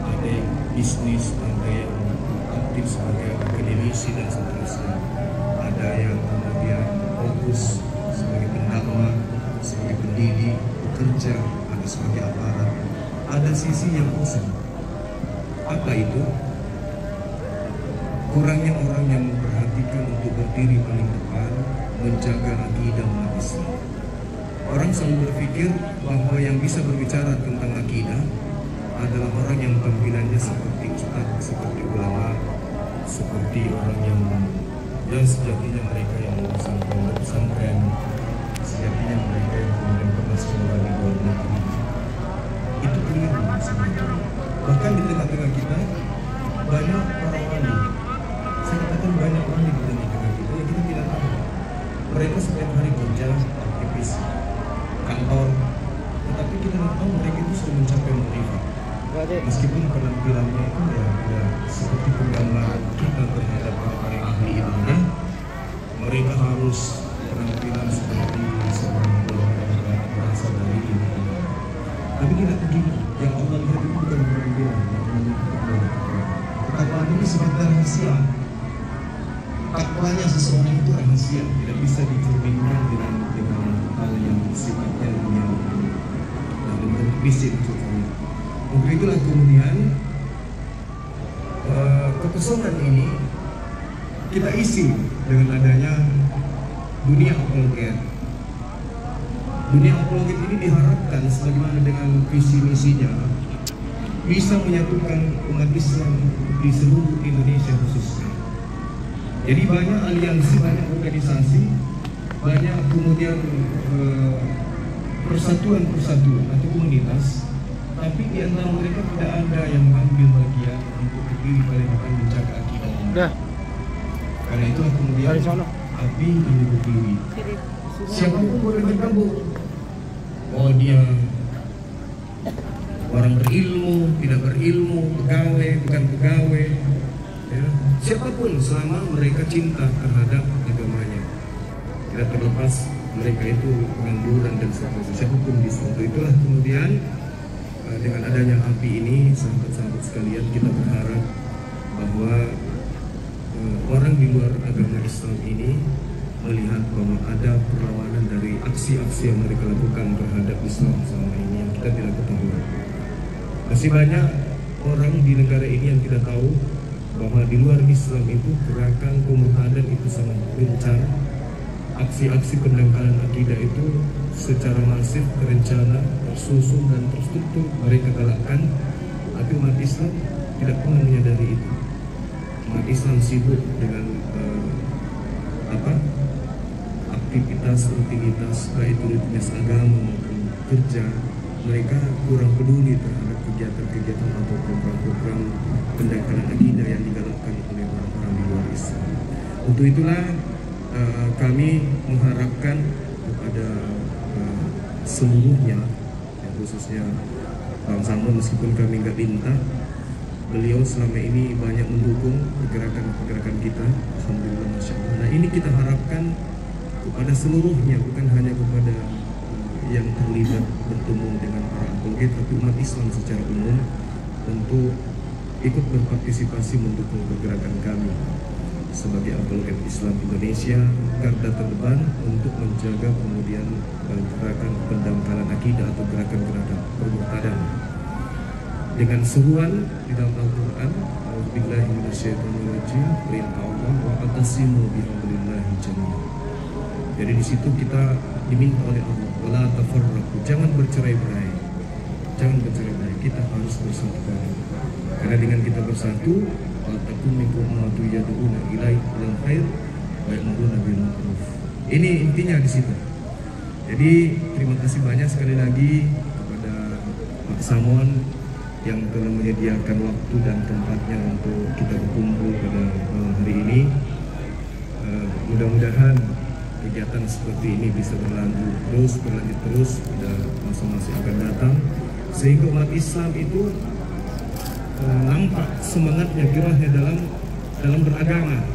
ada yang bisnis, ada yang aktif sebagai akademisi dan seterusnya, ada yang kemudian fokus sebagai pendakwah, sebagai pendidik, bekerja, ada sebagai aparat. Ada sisi yang kosong. Apa itu? kurangnya orang yang memperhatikan untuk berdiri paling depan menjaga akidah umat Islam. Orang selalu berpikir bahwa yang bisa berbicara tentang akidah adalah orang yang tampilannya seperti ustaz, seperti ulama, seperti orang yang sejatinya mereka yang lulusan pondok pesantren, sejatinya mereka yang kemudian pernah sekolah di luar negeri. Itu keliru sebenarnya. Bahkan di tengah-tengah kita banyak para wali. Saya katakan banyak wali di tengah-tengah kita yang kita tidak tahu. Mereka setiap hari kerja, aktivis, kantor, tetapi kita tidak tahu mereka itu sudah mencapai makrifat. Meskipun penampilannya itu ya seperti penggambaran kita terhadap orang-orang ahli ilmunya, mereka harus penampilan seperti seorang ulama yang berasal dari ini. Tapi tidak begitu. Yang Allah lihat itu bukan penampilan, yang Allah lihat itu adalah ketakwaan ini sebenarnya rahasia. Takwanya seseorang itu rahasia, tidak bisa dicerminkan dengan hal yang sifatnya duniawi dan dengan fisik contohnya. Untuk itulah kemudian kekosongan ini kita isi dengan adanya dunia apologet. Dunia apologet ini diharapkan sebagaimana dengan visi misinya bisa menyatukan umat Islam di seluruh Indonesia khususnya. Jadi banyak aliansi, banyak organisasi, banyak kemudian persatuan-persatuan atau komunitas, tapi di antara mereka tidak ada yang mengambil bagian untuk berdiri pada depan menjaga akidah umat. Karena itu kemudian api ini berdiri. Siapapun boleh bergabung. Oh dia orang berilmu, tidak berilmu, pegawai, bukan pegawai, ya. Siapapun selama mereka cinta terhadap agamanya, tidak terlepas mereka itu pengangguran dan seterusnya, siapapun bisa. Untuk itulah kemudian dengan adanya api ini, sahabat-sahabat sekalian, kita berharap bahwa orang di luar agama Islam ini melihat bahwa ada perlawanan dari aksi-aksi yang mereka lakukan terhadap Islam selama ini yang kita tidak ketahui. Masih banyak orang di negara ini yang tidak tahu bahwa di luar Islam itu gerakan pemurtadan itu sangat gencar. Aksi-aksi pendangkalan akidah itu secara masif, terencana, tersusun dan terstruktur mereka galakkan, tapi umat Islam tidak pernah menyadari itu. Umat Islam sibuk dengan aktivitas, rutinitas, baik itu rutinitas agama maupun kerja. Mereka kurang peduli terhadap kegiatan-kegiatan atau program-program pendangkalan akidah yang digalakkan oleh orang-orang di luar Islam. Untuk itulah kami mengharapkan kepada seluruhnya, ya khususnya Bang Samuel, meskipun kami nggak minta, beliau selama ini banyak mendukung pergerakan-pergerakan kita. Alhamdulillah, Masya Allah. Nah ini kita harapkan kepada seluruhnya, bukan hanya kepada yang terlibat bertemu dengan para apologet, tapi umat Islam secara umum untuk ikut berpartisipasi mendukung pergerakan kami sebagai apologet Islam Indonesia, garda terdepan untuk menjaga kemudian gerakan pendangkalan akidah atau gerakan-gerakan permurtadan dengan seruan di dalam Al-Quran, A'udzubillahi minasyaitonirrajim, perintah Allah, wa'tasimu bihablillahi jami'an. Jadi di situ kita diminta oleh Allah, wala tafarraqu, jangan bercerai-berai. Jangan bercerai-berai, kita harus bersatu padu. Karena dengan kita bersatu, wal takum minkum ummatun yad'una ilal khair wa ya'muruna bil ma'ruf. Ini intinya di situ. Jadi terima kasih banyak sekali lagi kepada Pak Samon yang telah menyediakan waktu dan tempatnya untuk kita berkumpul pada malam hari ini. Mudah-mudahan kegiatan seperti ini bisa berlanjut terus pada masa-masa yang akan datang, sehingga umat Islam itu nampak semangatnya, girahnya dalam beragama.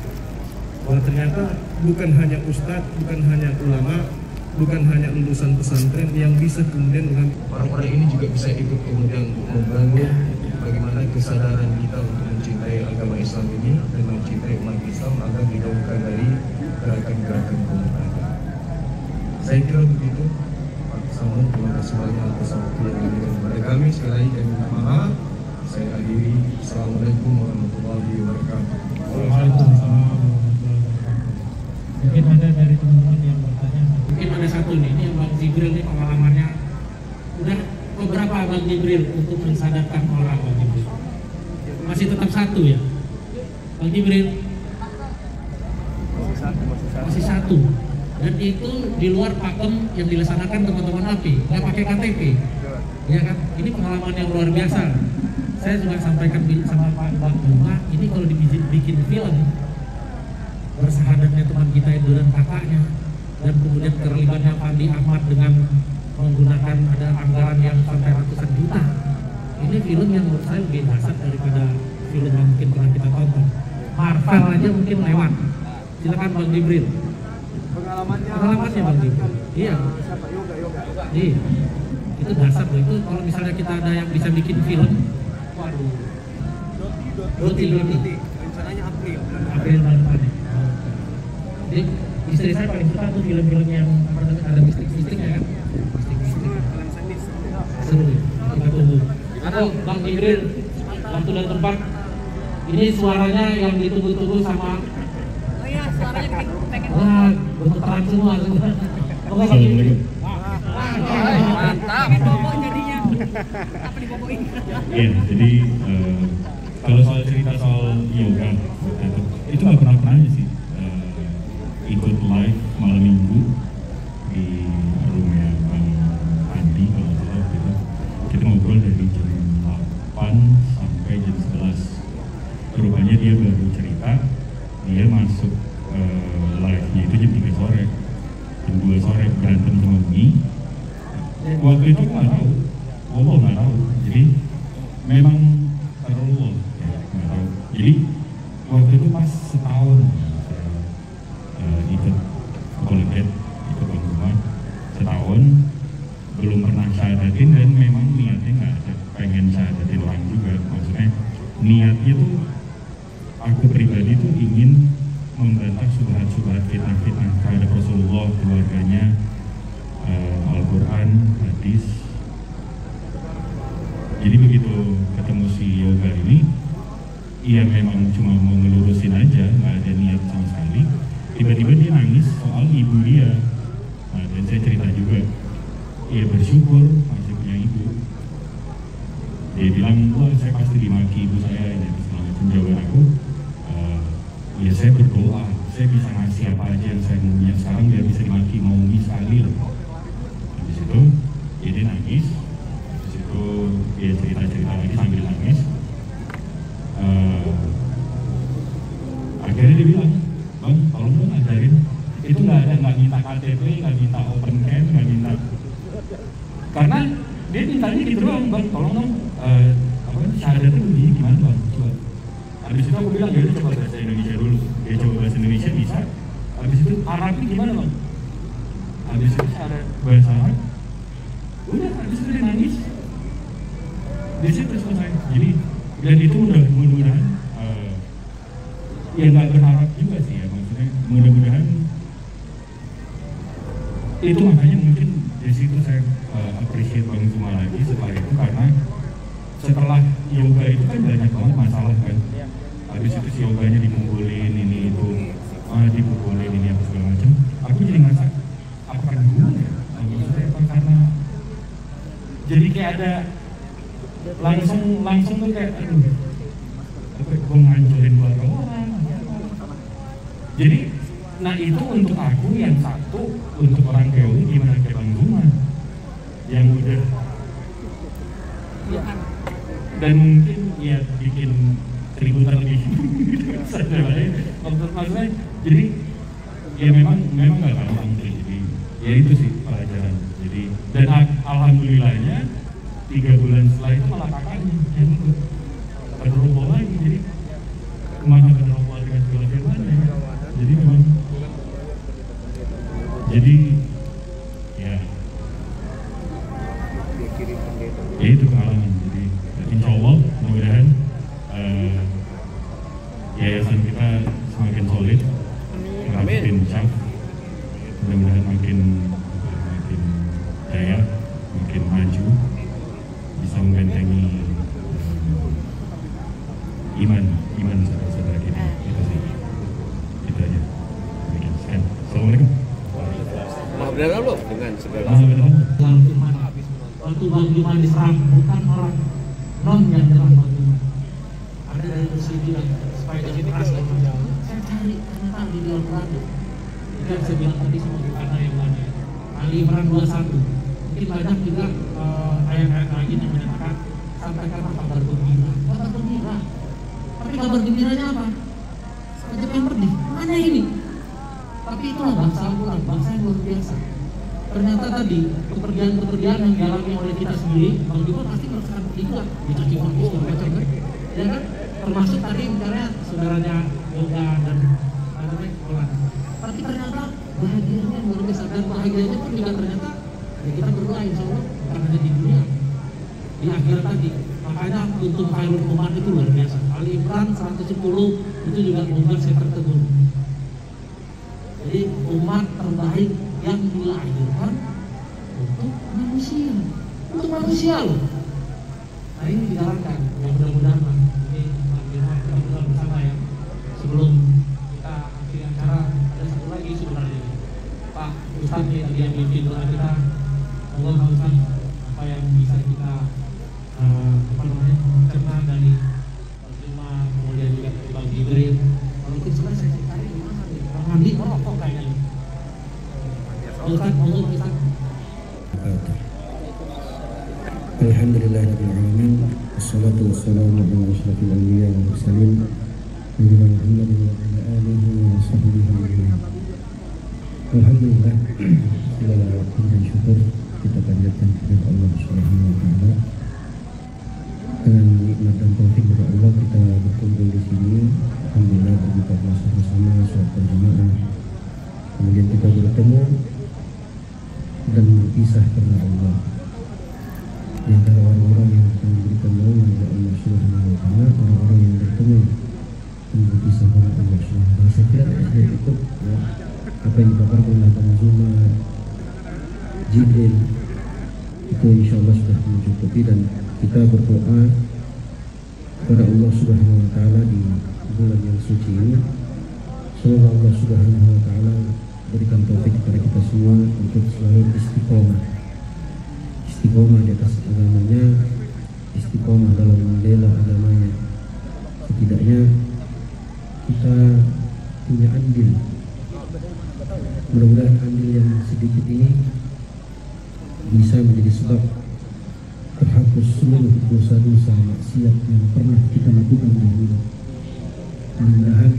Bahwa ternyata bukan hanya ustadz, bukan hanya ulama, bukan hanya lulusan pesantren yang bisa kemudian orang-orang ini juga bisa ikut kemudian membangun bagaimana kesadaran kita untuk mencintai agama Islam ini dan mencintai umat Islam agar dijauhkan dari gerakan-gerakan pemurtadan. Saya kira begitu. Pak Samuel, terima kasih banyak atas waktu yang diberikan kepada kami. Sekali lagi kami minta maaf. Saya akhiri. Assalamualaikum warahmatullahi wabarakatuh. Bang Jibril untuk mensadarkan orang, Bang Jibril? Masih tetap satu ya, Bang Jibril? Masih satu. Dan itu di luar pakem yang dilaksanakan teman-teman API, nggak pakai KTP, ya kan? Ini pengalaman yang luar biasa. Saya juga sampaikan sama Pak Bang Juma, ini kalau dibikin film, bersahadatnya teman kita Edo dan kakaknya, dan kemudian terlibatnya Fandi Ahmad dengan menggunakan ada anggaran yang sampai ratusan juta. Ini film yang menurut saya lebih dahsyat daripada film yang mungkin pernah kita tonton. Marvel aja mungkin lewat. Silakan Bang Jibril. Pengalamannya Bang Jibril. Iya. Iya. Itu dahsyat loh. Itu kalau misalnya kita ada yang bisa bikin film, waduh. Doti. Rencananya April bulan depan. Jadi istri saya paling suka tuh film-film yang ada mistik-mistiknya kan. Seru. Kita tunggu. Atau Bang Jibril, waktu dan tempat. Ini suaranya yang ditunggu-tunggu sama. Oh iya, suaranya pengen. Wah, bergetar semua. Assalamualaikum. Mantap. Pengen bobo jadinya. Apa diboboin? Iya, jadi kalau soal cerita soal yoga itu nggak pernah aja sih. Ikut live malam minggu di rumahnya Bang Andi kalau salah gitu. Kita ngobrol dari jam 8 sampai jam 11. Rupanya dia baru cerita dia masuk live-nya itu jam 3 sore, jam 2 sore berantem sama Bumi. Waktu itu nggak tahu, nggak tahu. Jadi memang terlalu nggak tahu. Jadi waktu itu pas setahun ikut Kolibet, ikut Bang Juma setahun, belum pernah syahadatin dan memang niatnya nggak ada pengen syahadatin orang juga. Maksudnya niatnya tuh aku pribadi tuh ingin membantah subhat-subhat fitnah-fitnah terhadap Rasulullah, keluarganya, Al-Quran, hadis. Jadi begitu ketemu si yoga ini, ia memang cuma mau ngelurusin aja, nggak ada niat sama sekali. Tiba-tiba dia nangis soal ibu dia. Nah, dan saya cerita juga, ia bersyukur masih punya ibu. Dia bilang, wah saya pasti dimaki ibu saya. Jadi selama jawaban aku, ya saya berdoa, saya bisa ngasih apa aja yang saya punya sekarang biar bisa dimaki, mau sekali loh. Habis itu, dia nangis. Habis itu dia cerita-cerita lagi sambil nangis. Akhirnya dia bilang, Bang, tolong dong ajarin. Itu nggak minta KTP, nggak minta open cam, nggak minta. Karena dia mintanya gitu doang, Bang, tolong dong. Syahadatnya begini gimana Bang? Coba. Habis itu aku bilang, ya udah coba bahasa Indonesia dulu. Dia coba bahasa Indonesia bisa. Habis itu Arabnya gimana Bang? Habis itu syahadat bahasa Arab. Udah, habis itu dia nangis. Di situ selesai. Jadi dan itu mudah-mudahan ya nggak berharap juga sih ya, maksudnya mudah-mudahan itu makanya mungkin di situ saya appreciate Bang Juma lagi setelah itu, karena setelah yoga itu kan banyak banget masalah kan. Habis itu si yoganya dipukulin ini itu, dipukulin ini apa segala macam. Aku jadi ngerasa apa karena gue ya? Maksudnya apa karena jadi kayak ada langsung tuh kayak aduh, gue ngancurin keluarga orang. Jadi, nah itu untuk aku yang satu, untuk orang POI gimana kayak Bang Juma yang udah dan mungkin ya bikin keributan lebih maksudnya jadi ya memang nggak gampang sih. Jadi ya itu sih pelajaran. Jadi dan alhamdulillahnya 3 bulan setelah itu malah kakaknya yang ikut berrombol lagi. Jadi kemana berrombol dengan segala firman ya. Jadi memang ya itu pengalaman. Jadi insya Allah mudah-mudahan yayasan kita semakin solid, makin syaf, mudah-mudahan makin jaya, makin maju, bisa membentengi iman saudara-saudara kita. Itu sih, itu aja. Sekian. Assalamualaikum. Maaf dan Allah dengan segala. Lalu firman waktu Bang Juma diserang bukan orang non yang nyerang Bang Juma, ada dari muslim bilang supaya jangan keras dan macam. Saya cari ternyata di Al-Quran itu yang saya bilang tadi sama bukannya yang mana Ali Imran 21. Mungkin banyak juga ayat-ayat lain yang menyatakan sampaikan kabar gembira. Kabar gembira, tapi kabar gembiranya apa? Banyak yang berdih, mana ini? Tapi itulah bahasa Al-Quran, bahasa yang luar biasa. Ternyata tadi kepergian-kepergian yang dialami oleh kita sendiri, Bang Juma pasti merasakan juga dicaci maki segala macam kan? Ya kan? Termasuk tadi misalnya saudaranya Yoga dan Olan. Tapi ternyata bahagianya luar biasa, dan bahagianya pun juga ternyata ya kita berdoa insya Allah bukan hanya di dunia, di akhirat tadi. Makanya untuk khairul umat itu luar biasa. Ali Imran 110 itu juga membuat saya tertegun. Jadi umat terbaik yang dilahirkan untuk manusia loh. Nah ini dijalankan, yang mudah-mudahan ini kita bersama ya. Sebelum kita akhiri acara, ada satu lagi sebenarnya Pak Ustadz nih tadi yang mimpin doa kita. Monggo Pak Ustadz, apa yang bisa kita cerna dari Bang Juma, kemudian juga Bang Jibril. Kalau itu sebenarnya saya cari di mana nih? Bang Andi merokok kayaknya nih. Ustadz, monggo Ustadz. Alhamdulillahirabbil alamin, wassalatu wassalamu ala asyrofil anbiya wal mursalin, nabiyina Muhammadin wa ala alihi wa sahbihi ajma'in. Alhamdulillah, segala puji dan syukur kita panjatkan kepada Allah Subhanahu wa taala. Dengan nikmat dan taufik dari Allah kita berkumpul di sini. Alhamdulillah berbuka puasa bersama, sholat berjamaah. Kemudian kita bertemu dan berpisah karena Allah. Di antara orang-orang yang akan diberikan naungan oleh Allah Subhanahu wa taala, orang-orang yang bertemu dan berpisah karena Allah Subhanahu wa taala. Saya kira sudah cukup ya, apa yang dipaparkan oleh Bang Juma, Jibril itu insya Allah sudah mencukupi, dan kita berdoa kepada Allah Subhanahu wa taala di bulan yang suci ini. Semoga Allah Subhanahu wa taala berikan taufik kepada kita semua untuk selalu istiqomah di atas agamanya, istiqomah dalam membela agamanya. Setidaknya kita punya andil. Mudah-mudahan andil yang sedikit ini bisa menjadi sebab terhapus seluruh dosa-dosa maksiat yang pernah kita lakukan dahulu. Mudah-mudahan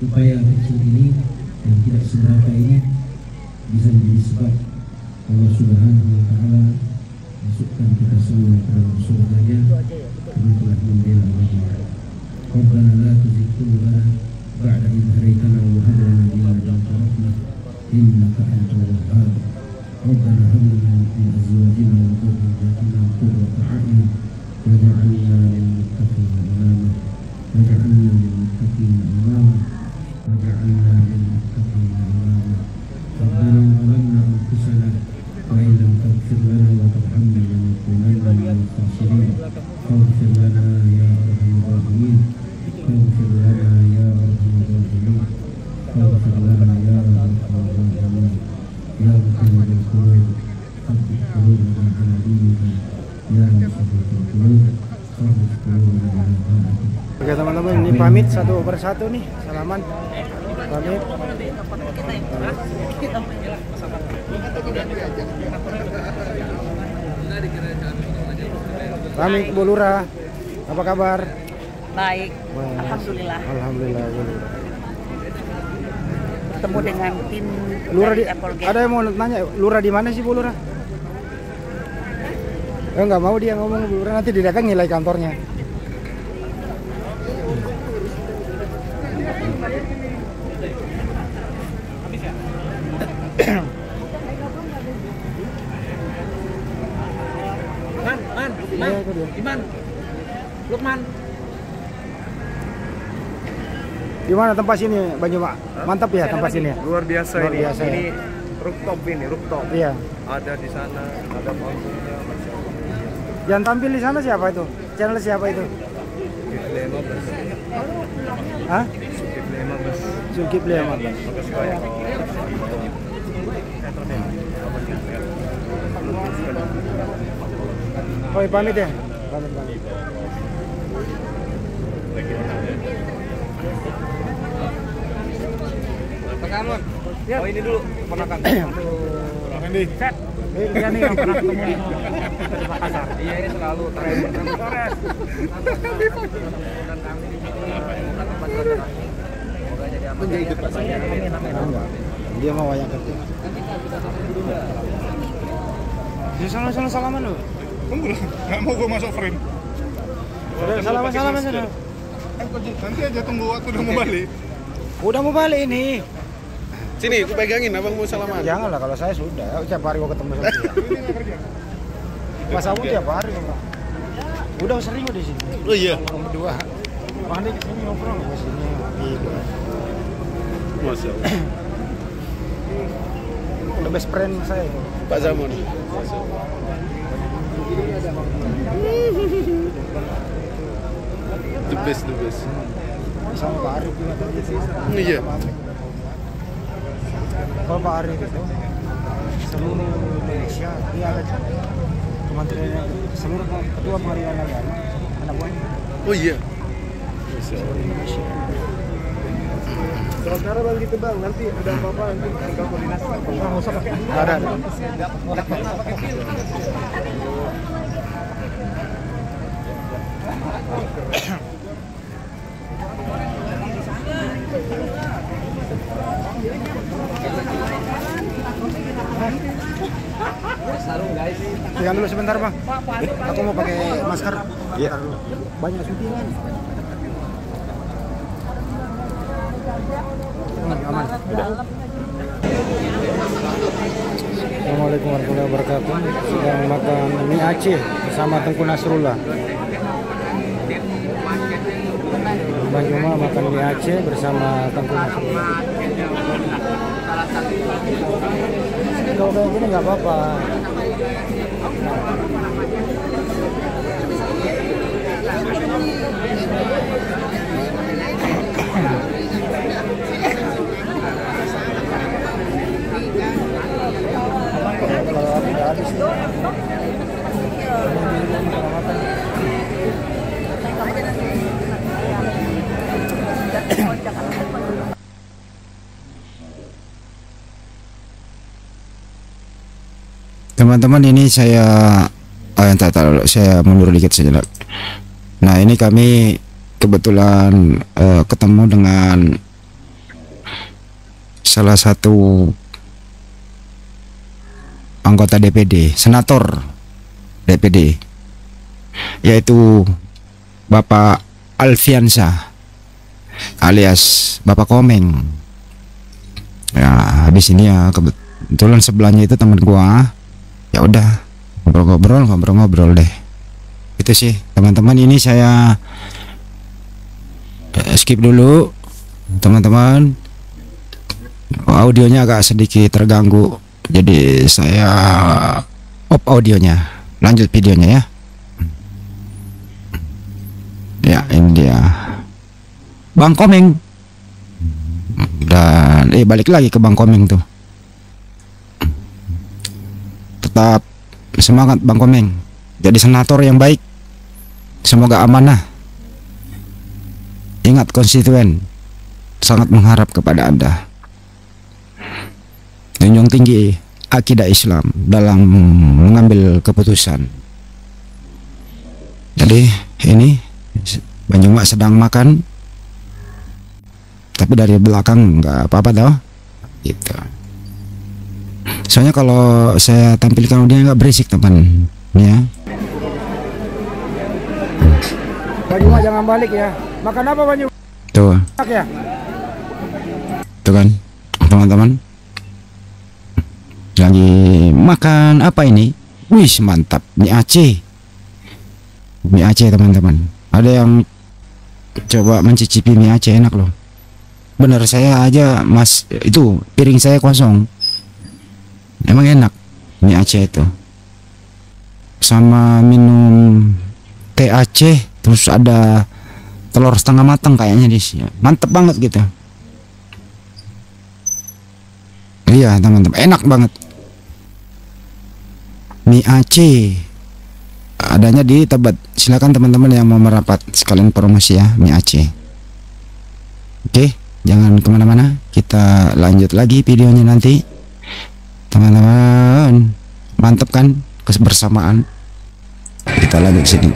upaya kecil ini yang tidak seberapa ini bisa menjadi sebab Allah Subhanahu wa taala masukkan kita semua ke dalam surganya karena telah membela Allah. Rabbana la tuzigh qulubana ba'da idh hadaytana wa hab lana min ladunka rahmah innaka antal wahhab. Rabbana hab lana min azwajina wa dhurriyyatina qurrata a'yun waj'alna lil muttaqina imama waj'alna lil muttaqina imama waj'alna lil muttaqina imama. Rabbana zalamna anfusana wa in lam taghfir lana wa tarhamna lanakunanna minal khasirin. Faghfir lana ya arhamar rahimin. Faghfir lana ya arhamar rahimin. Faghfir lana ya arhamar rahimin. Ya muqallibal qulub, tsabbit qulubana ala dinika. Ya musabbibal qulub, tsabbit qulubana ala ta'atik. Oke teman-teman, ini pamit satu persatu nih, salaman. Pamit. Pamit Bu Lurah, apa kabar? Baik, alhamdulillah. Alhamdulillah Bu Lurah. Ketemu dengan tim Lurah di, dari Applegate. ada yang mau nanya, Lurah di mana sih Bu Lurah? Enggak mau dia ngomong Bu Lurah, nanti didatang nilai kantornya. Iman, Lukman. Gimana tempat sini Bang Juma? Mantap ya tempat sini ya? Luar biasa Luar ini. biasa ya? Ini rooftop. Iya. Ada di sana, ada panggungnya. Yang tampil di sana siapa itu? Channel siapa itu? Hah? Zulkifli 15. Oh, pamit ya. Pamit. Tekanun. Ya. Oh ini dulu ponakan. Ini. Set. Dia nih yang pernah ketemu di Makassar. Iya ini selalu Torres. Dan kami di sini tempat silaturahmi. Semoga jadi aman. Menjadi depan saya. Amin. Dia mau wayang kerja. Dia sana salaman lu. Tunggu lah, nggak mau gue masuk frame. Salaman sana. Nanti aja tunggu waktu udah mau balik. Udah mau balik ini. Sini, aku pegangin, abang mau salaman. Janganlah, kalau saya sudah. Tiap hari gua ketemu sama dia. Mas Abu tiap hari ngobrol. Udah sering di sini. Oh iya. Berdua. Mandi ke sini ngobrol ke sini. Gitu. Masya Allah. Udah best friend saya. Pak Zamon. The best. Sama Pak Arif juga tadi. Iya. Kalau Pak Arif itu seluruh Indonesia dia ada kementerian seluruh ketua pengadilan agama anak buahnya. Oh iya. Seluruh Indonesia. Kalau sekarang bang gitu bang, nanti ada apa-apa nanti tinggal koordinasi. Nggak usah pakai. Nggak ada. Jangan dulu sebentar bang. Aku mau pakai masker. Iya. Banyak syutingan. Aman. Assalamualaikum warahmatullahi wabarakatuh. Sedang makan mie Aceh bersama Tengku Nasrullah. Bang Juma makan mie Aceh bersama Tengku Nasrullah. Kalau kayak gini nggak apa-apa. Kalau aku nggak habis nih. Teman-teman, ini saya saya mundur dikit saja. Nah, ini kami kebetulan ketemu dengan salah satu anggota DPD, senator DPD, yaitu Bapak Alfiansyah alias Bapak Komeng. Ya, habis ini ya kebetulan sebelahnya itu teman gua. Ya udah, ngobrol-ngobrol deh. Itu sih teman-teman, ini saya skip dulu teman-teman. Audionya agak sedikit terganggu, jadi saya off audionya, lanjut videonya ya. Ya, ini dia Bang Komeng. Dan balik lagi ke Bang Komeng tuh. Tetap semangat Bang Komeng, jadi senator yang baik. Semoga amanah. Ingat konstituen sangat mengharap kepada Anda. Junjung tinggi akidah Islam dalam mengambil keputusan. Jadi ini Bang Juma sedang makan, tapi dari belakang nggak apa-apa toh, gitu. Soalnya kalau saya tampilkan dia nggak berisik teman, ya. Bang Juma jangan balik ya. Makan apa Bang Juma? Tuh. Ya. Tuh kan, teman-teman. Lagi makan apa ini? Wih, mantap, mie Aceh. Mie Aceh teman-teman. Ada yang coba mencicipi mie Aceh, enak loh. Bener, saya aja mas, itu piring saya kosong. Emang enak mie Aceh itu. Sama minum teh Aceh, terus ada telur setengah matang kayaknya di sini. Mantep banget gitu. Iya teman-teman, enak banget. mie Aceh adanya di Tebet. Silakan teman-teman yang mau merapat sekalian promosi ya, mie Aceh. Oke, jangan kemana-mana, kita lanjut lagi videonya nanti teman-teman. Mantap kan kebersamaan, kita lanjut sini.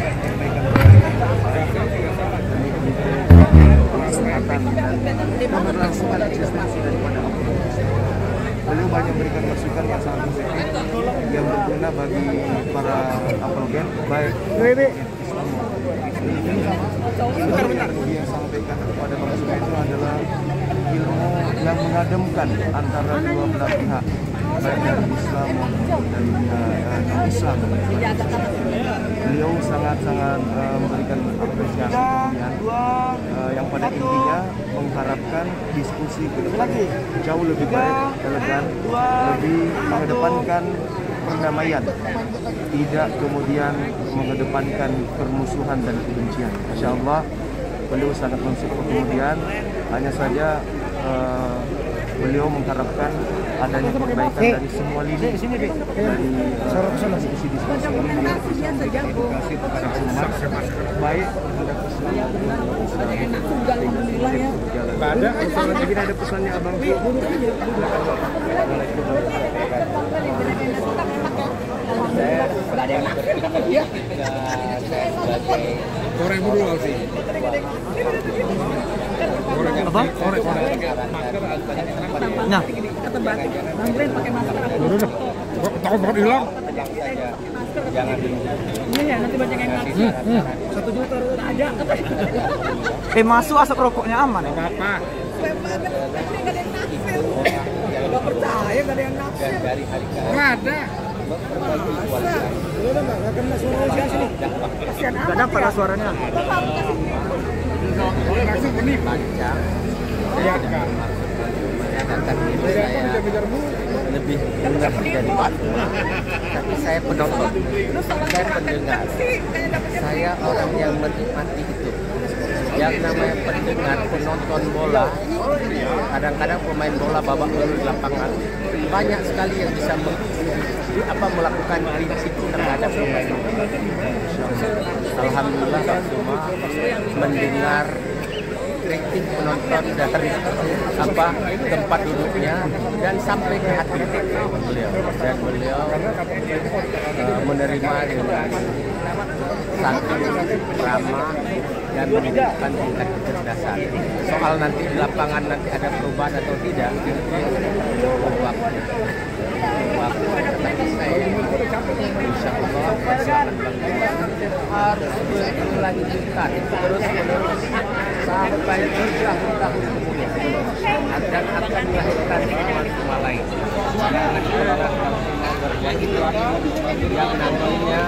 Beliau banyak memberikan masukan yang sangat positif yang berguna bagi para apologen baik yang sampaikan kepada para semua itu adalah ilmu yang mengademkan antara dua belah pihak, baik dari Islam maupun dari non-Islam. Beliau sangat-sangat memberikan apresiasi kemudian yang pada intinya mengharapkan diskusi ke depan jauh lebih baik, elegan, lebih mengedepankan perdamaian, tidak kemudian mengedepankan permusuhan dan kebencian. Masya Allah, beliau sangat mensupport. Kemudian hanya saja beliau mengharapkan adanya perbaikan dari semua lini, dari diskusi-diskusi ini yang bisa memberikan edukasi kepada umat, baik terhadap Islam ada mungkin ada pesannya Abang Fi. Korek dulu Alfi. Apa? Korek. Nah, kata batik, bantuin pakai masker. Udah, takut banget hilang. Jangan dulu. Iya, nanti banyak yang ngasih. 1 juta ada. Masuk asap rokoknya aman ya? Apa? Gak percaya, gak ada yang naksir. Nggak ada. Gak dapat suaranya. Langsung pening. Iya kan. Lebih dengar dari tapi saya penonton, saya pendengar, saya orang yang menikmati itu. Yang namanya pendengar, penonton bola, kadang-kadang pemain bola babak belur di lapangan banyak sekali yang bisa melakukan kritik terhadap pemain. Alhamdulillah cuma mendengar kritik penonton dari tempat duduknya dan sampai ke hati beliau, dan beliau menerima dengan sangat ramah dan menunjukkan tingkat kecerdasan. Soal nanti di lapangan nanti ada perubahan atau tidak, waktu tetapi saya insya Allah harus dilanjutkan terus-menerus sampai bertahun-tahun kemudian dan akan melahirkan semua lain. Yang namanya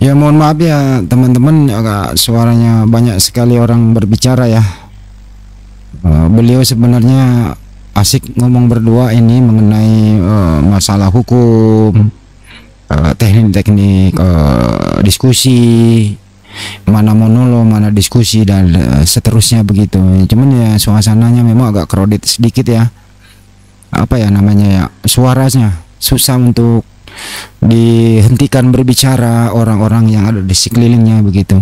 Ya mohon maaf ya teman-teman, agak suaranya banyak sekali orang berbicara ya. Beliau sebenarnya asik ngomong berdua ini mengenai masalah hukum, teknik-teknik diskusi, mana monolog, mana diskusi dan seterusnya begitu. Cuman ya suasananya memang agak crowded sedikit ya. Apa ya namanya ya, suaranya susah untuk dihentikan berbicara orang-orang yang ada di sekelilingnya begitu.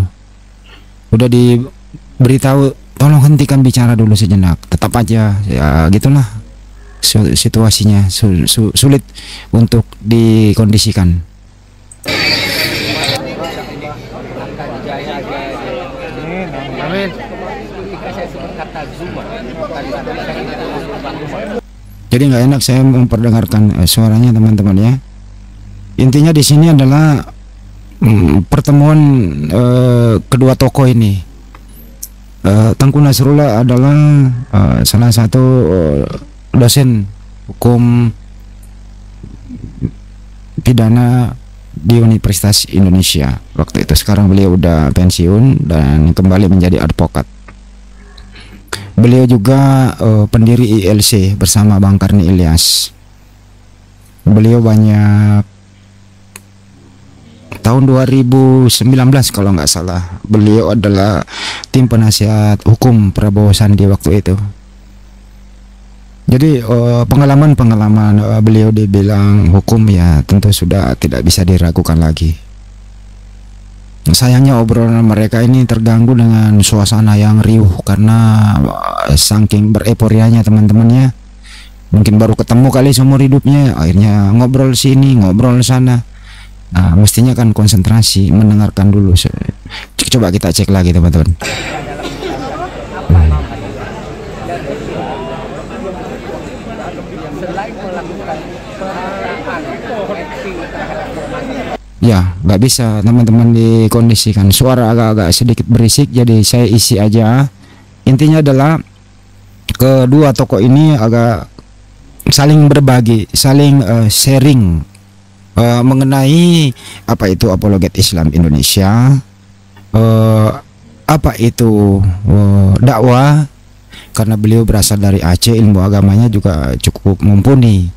Udah diberitahu tolong hentikan bicara dulu sejenak, tetap aja ya gitulah situasinya, sulit untuk dikondisikan. Amin. Ketika saya sebut kata Zuma, jadi nggak enak saya memperdengarkan suaranya teman-teman ya. Intinya di sini adalah pertemuan kedua tokoh ini. Tengku Nasrullah adalah salah satu dosen hukum pidana di Universitas Indonesia waktu itu. Sekarang beliau udah pensiun dan kembali menjadi advokat. Beliau juga pendiri ILC bersama Bang Karni Ilyas. Beliau banyak tahun 2019 kalau nggak salah, beliau adalah tim penasihat hukum Prabowo Sandi waktu itu. Jadi pengalaman-pengalaman beliau dibilang hukum ya tentu sudah tidak bisa diragukan lagi. Sayangnya obrolan mereka ini terganggu dengan suasana yang riuh karena saking bereuforianya teman-temannya. Mungkin baru ketemu kali seumur hidupnya, akhirnya ngobrol sini, ngobrol sana. Nah, mestinya kan konsentrasi mendengarkan dulu. Coba kita cek lagi teman-teman. Ya, nggak bisa teman-teman dikondisikan. Suara agak-agak sedikit berisik, jadi saya isi aja. Intinya adalah kedua tokoh ini agak saling berbagi, saling sharing mengenai apa itu apologet Islam Indonesia, apa itu dakwah. Karena beliau berasal dari Aceh, ilmu agamanya juga cukup mumpuni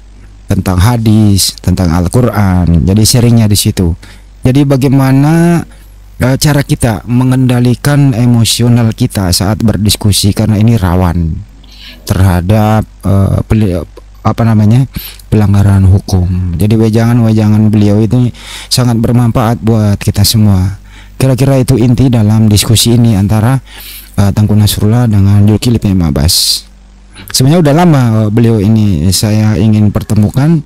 tentang hadis, tentang Al-Quran. Jadi sharingnya di situ. Jadi bagaimana cara kita mengendalikan emosional kita saat berdiskusi, karena ini rawan terhadap pelanggaran hukum. Jadi wejangan-wejangan beliau itu sangat bermanfaat buat kita semua. Kira-kira itu inti dalam diskusi ini antara Tengku Nasrullah dengan Zulkifli bin Abbas. Sebenarnya udah lama beliau ini saya ingin pertemukan,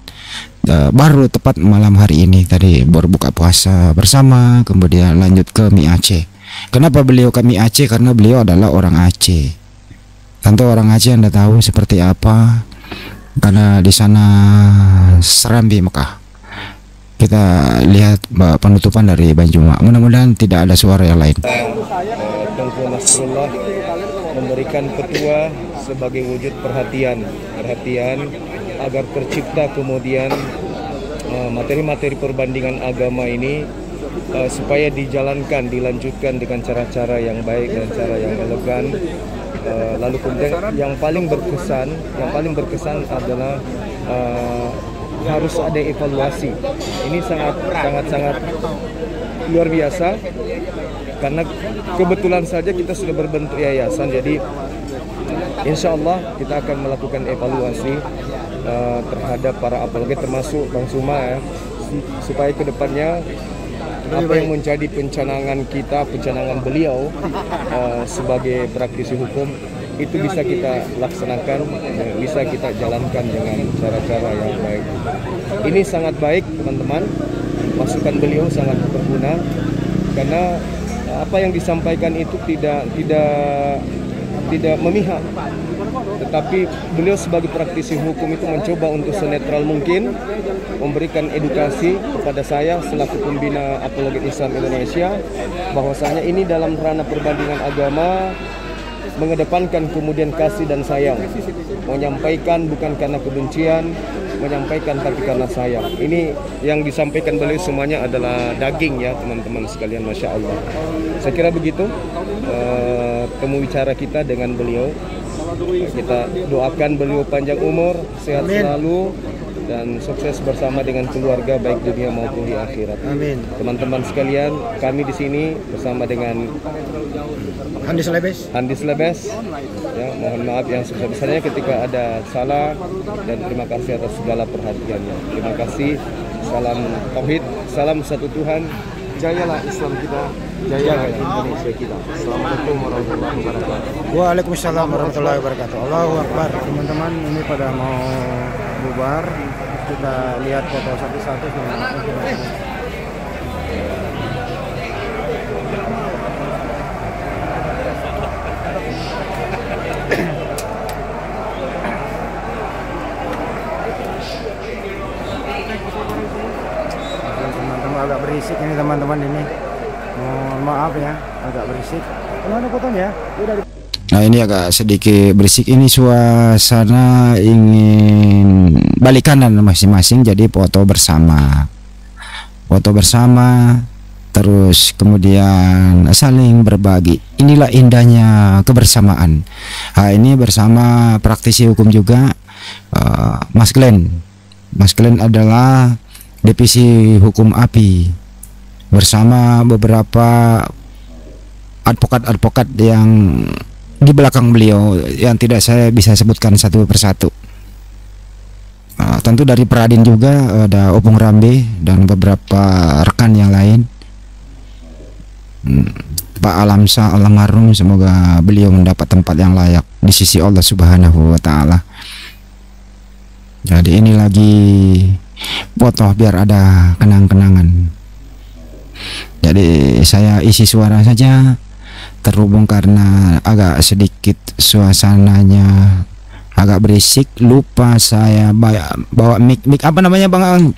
baru tepat malam hari ini tadi berbuka puasa bersama, kemudian lanjut ke mie Aceh. Kenapa beliau ke mie Aceh? Karena beliau adalah orang Aceh. Tentu orang Aceh Anda tahu seperti apa, karena di sana Serambi Mekah. Kita lihat penutupan dari Banjuma. Mudah-mudahan tidak ada suara yang lain. Tengku Nasrullah memberikan petua sebagai wujud perhatian agar tercipta kemudian materi-materi perbandingan agama ini supaya dilanjutkan dengan cara-cara yang baik dan cara yang elegan. Lalu kemudian yang paling berkesan adalah harus ada evaluasi. Ini sangat luar biasa karena kebetulan saja kita sudah berbentuk yayasan. Jadi insya Allah kita akan melakukan evaluasi terhadap para apologet termasuk Bang Suma ya, supaya kedepannya apa yang menjadi pencanangan beliau sebagai praktisi hukum itu bisa kita laksanakan, bisa kita jalankan dengan cara-cara yang baik. Ini sangat baik teman-teman, masukan beliau sangat berguna karena apa yang disampaikan itu tidak memihak, tetapi beliau sebagai praktisi hukum itu mencoba untuk senetral mungkin memberikan edukasi kepada saya selaku pembina apologet Islam Indonesia, bahwasanya ini dalam ranah perbandingan agama mengedepankan kemudian kasih dan sayang, menyampaikan bukan karena kebencian, menyampaikan tapi karena sayang. Ini yang disampaikan beliau semuanya adalah daging ya teman-teman sekalian, Masya Allah. Saya kira begitu temu bicara kita dengan beliau. Kita doakan beliau panjang umur, sehat selalu, dan sukses bersama dengan keluarga baik dunia maupun di akhirat. Amin. Teman-teman sekalian, kami di sini bersama dengan Handis Lebes. Ya, mohon maaf yang sebesar-besarnya ketika ada salah, dan terima kasih atas segala perhatiannya. Terima kasih. Salam tauhid, salam satu Tuhan. Jayalah Islam kita, jayalah Indonesia kita. Assalamualaikum warahmatullahi wabarakatuh. Waalaikumsalam warahmatullahi wabarakatuh. Allahu Akbar. Teman-teman ini pada mau bubar. Kita lihat foto satu-satu. Teman-teman agak berisik ini teman-teman ini. Mohon maaf ya, agak berisik. Mana fotonya? Udah. Nah ini agak sedikit berisik, ini suasana ingin balik kanan masing-masing, jadi foto bersama, terus kemudian saling berbagi. Inilah indahnya kebersamaan. Nah, ini bersama praktisi hukum juga, Mas Glenn. Mas Glenn adalah divisi hukum API bersama beberapa advokat-advokat yang di belakang beliau yang tidak saya bisa sebutkan satu persatu. Tentu dari Peradin juga ada Opung Rambe dan beberapa rekan yang lain. Pak Alamsa almarhum, semoga beliau mendapat tempat yang layak di sisi Allah Subhanahu wa taala. Jadi ini lagi foto biar ada kenang-kenangan. Jadi saya isi suara saja, terhubung karena agak sedikit suasananya agak berisik, lupa saya bawa mic apa namanya Bang?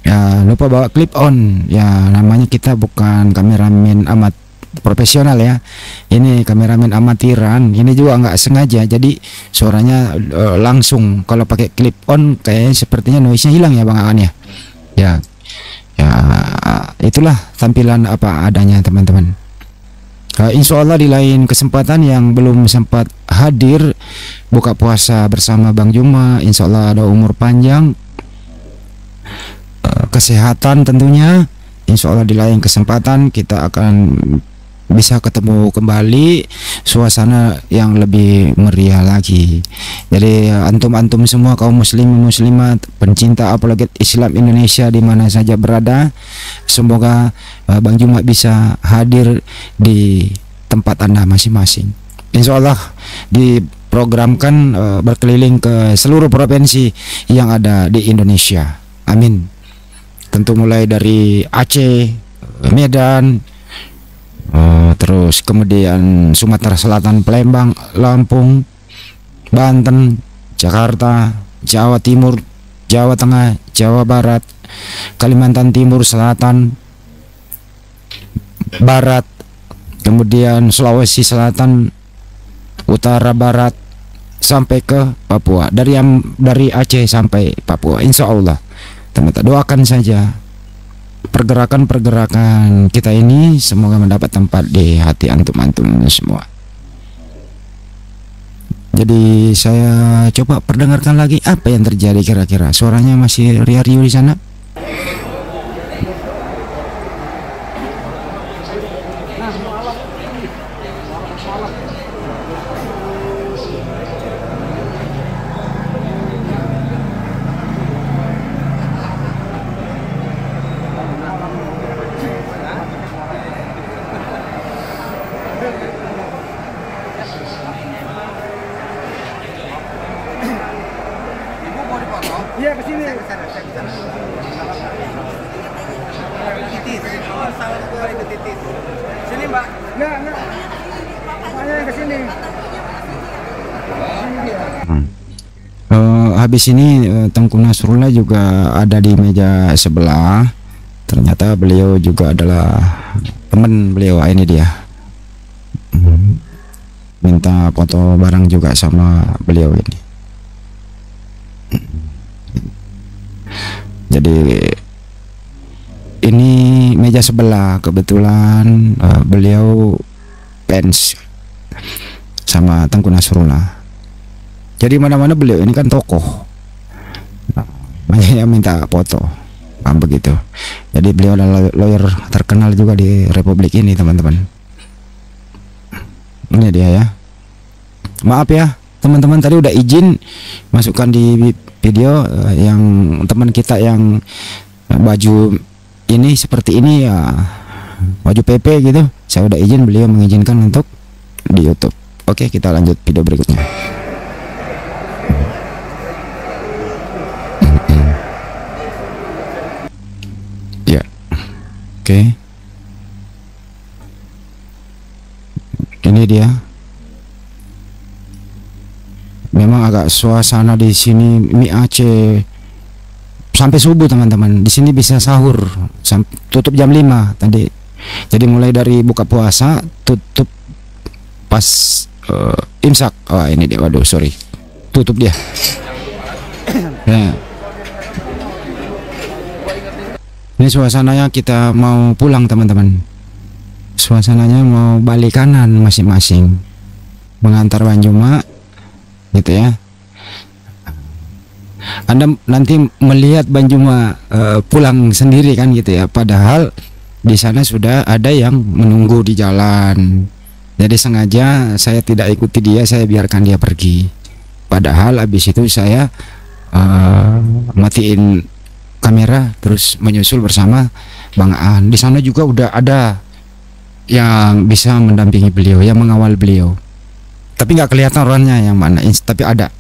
Ya, lupa bawa clip on. Ya, namanya kita bukan kameramen amat profesional ya. Ini kameramen amatiran. Ini juga nggak sengaja. Jadi suaranya langsung. Kalau pakai clip on kayak sepertinya noise-nya hilang ya Bang Aan ya. Ya. Ya, itulah tampilan apa adanya teman-teman. Insya Allah di lain kesempatan yang belum sempat hadir buka puasa bersama Bang Juma, insya Allah ada umur panjang, kesehatan tentunya. Insya Allah di lain kesempatan kita akan bisa ketemu kembali, suasana yang lebih meriah lagi. Jadi antum-antum semua kaum muslim muslimat, pencinta apologet Islam Indonesia di mana saja berada, semoga Bang Juma bisa hadir di tempat Anda masing-masing. Insya Allah diprogramkan berkeliling ke seluruh provinsi yang ada di Indonesia. Amin. Tentu mulai dari Aceh, Medan, terus kemudian Sumatera Selatan, Palembang, Lampung, Banten, Jakarta, Jawa Timur, Jawa Tengah, Jawa Barat, Kalimantan Timur, Selatan, Barat, kemudian Sulawesi Selatan, Utara, Barat, sampai ke Papua. Dari Aceh sampai Papua, insya Allah. Teman-teman doakan saja pergerakan kita ini semoga mendapat tempat di hati antum-antum semua. Jadi saya coba perdengarkan lagi apa yang terjadi kira-kira. Suaranya masih ria-rio di sana. Iya ke sini. Sini Mbak. Enggak. Makanya ke sini. Habis ini Tengku Nasrullah juga ada di meja sebelah. Ternyata beliau juga adalah teman beliau. Ini dia. Minta foto bareng juga sama beliau ini. Jadi ini meja sebelah, kebetulan beliau fans sama Tengku Nasrullah. Jadi mana-mana beliau ini kan tokoh, banyak yang minta foto, begitu. Jadi beliau adalah lawyer terkenal juga di Republik ini teman-teman. Ini dia ya. Maaf ya teman-teman, tadi udah izin masukkan di video yang teman kita yang baju ini seperti ini ya, baju PP gitu. Saya udah izin, beliau mengizinkan untuk di YouTube. Oke, kita lanjut video berikutnya. Ya, oke. Ini dia. Memang agak suasana di sini mie Aceh sampai subuh teman-teman. Di sini bisa sahur, tutup jam 5 tadi. Jadi mulai dari buka puasa tutup pas imsak. Oh ini dia, waduh sorry, tutup dia. Ya. Ini suasananya kita mau pulang teman-teman. Suasananya mau balik kanan masing-masing, mengantar Bang Juma gitu ya. Anda nanti melihat Bang Juma pulang sendiri kan gitu ya, padahal di sana sudah ada yang menunggu di jalan. Jadi sengaja saya tidak ikuti dia, saya biarkan dia pergi. Padahal habis itu saya matiin kamera terus menyusul bersama Bang Aan. Di sana juga udah ada yang bisa mendampingi beliau, yang mengawal beliau. Tapi nggak kelihatan orangnya yang mana, tapi ada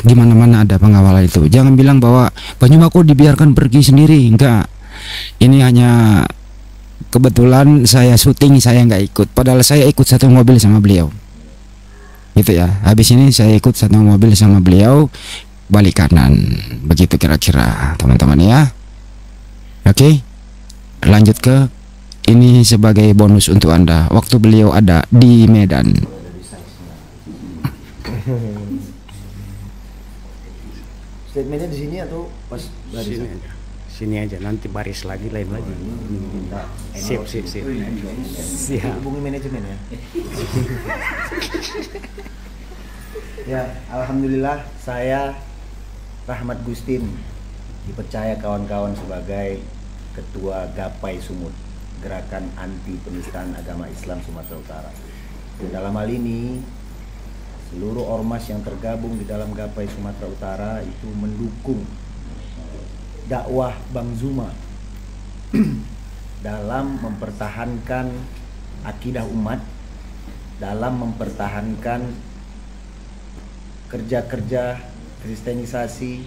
di mana-mana ada pengawal itu. Jangan bilang bahwa Banyuma kok dibiarkan pergi sendiri, enggak. Ini hanya kebetulan saya syuting, saya nggak ikut. Padahal saya ikut satu mobil sama beliau. Gitu ya. Habis ini saya ikut satu mobil sama beliau, balik kanan. Begitu kira-kira teman-teman ya. Oke. Lanjut ke ini sebagai bonus untuk Anda. Waktu beliau ada di Medan. Statementnya di sini atau pas baris? Sini aja, nanti baris lagi lain lagi. Sip. Siap. Hubungi manajemen ya. Ya, alhamdulillah saya Rahmat Gustin dipercaya kawan-kawan sebagai Ketua Gapai Sumut, Gerakan Anti Penistaan Agama Islam Sumatera Utara. Dan dalam hal ini seluruh ormas yang tergabung di dalam Gapai Sumatera Utara itu mendukung dakwah Bang Zuma dalam mempertahankan akidah umat, dalam mempertahankan kerja-kerja kristenisasi,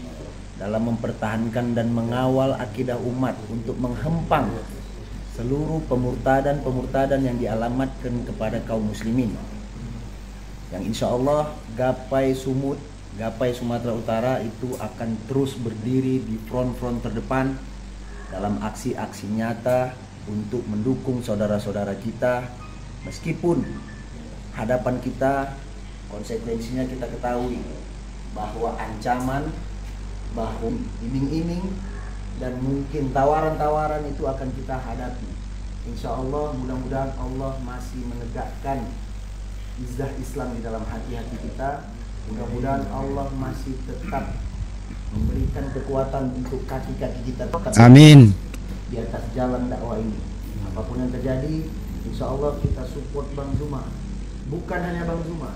dalam mempertahankan dan mengawal akidah umat untuk menghempang seluruh pemurtadan yang dialamatkan kepada kaum muslimin. Yang insya Allah Gapai Sumut, Gapai Sumatera Utara itu akan terus berdiri di front terdepan dalam aksi-aksi nyata untuk mendukung saudara-saudara kita, meskipun hadapan kita konsekuensinya kita ketahui bahwa ancaman, bahwa iming-iming dan mungkin tawaran-tawaran itu akan kita hadapi. Insya Allah mudah-mudahan Allah masih menegakkan izzah Islam di dalam hati-hati kita. Mudah-mudahan Allah masih tetap memberikan kekuatan untuk kaki-kaki kita tetap Amin di atas jalan dakwah ini. Apapun yang terjadi, insya Allah kita support Bang Zuma. Bukan hanya Bang Zuma,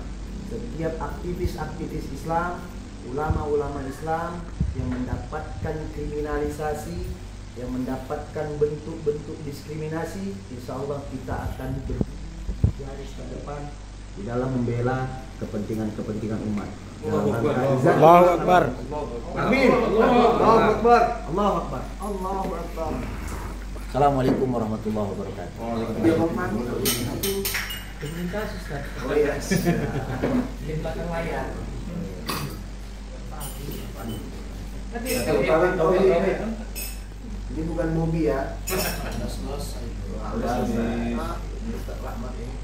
setiap aktivis-aktivis Islam, ulama-ulama Islam yang mendapatkan kriminalisasi, yang mendapatkan bentuk-bentuk diskriminasi, insya Allah kita akan bergaris terdepan di dalam membela kepentingan umat. Allahu Akbar. Amin. Allahu Akbar. Allahu Akbar. Allahu Akbar. Assalamualaikum warahmatullahi wabarakatuh. Komunitas Ustaz. Oh iya. Di belakang layar. Ini bukan mobil ya.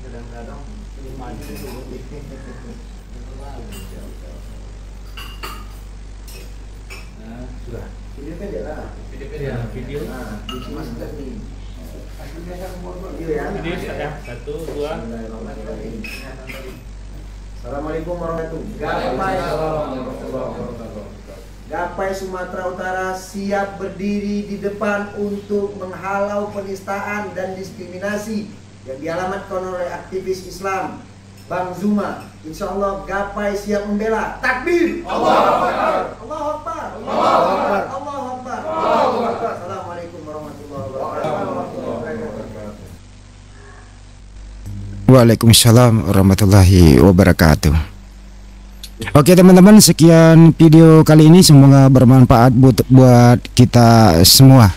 Kadang-kadang sudah video pendek lah. Video. Nah, di Mas nih. Video ya. Video ya. 1, 2. Assalamualaikum warahmatullahi wabarakatuh. Gapai Sumatera Utara siap berdiri di depan untuk menghalau penistaan dan diskriminasi yang dialamatkan oleh aktivis Islam Bang Zuma. Insya Allah Gapai siap membela. Takbir! Allahu Akbar! Allahu Akbar! Allahu Akbar! Allahu Akbar! Allahu Akbar! Assalamualaikum warahmatullahi wabarakatuh. Waalaikumsalam warahmatullahi wabarakatuh. Oke teman-teman, sekian video kali ini, semoga bermanfaat buat kita semua.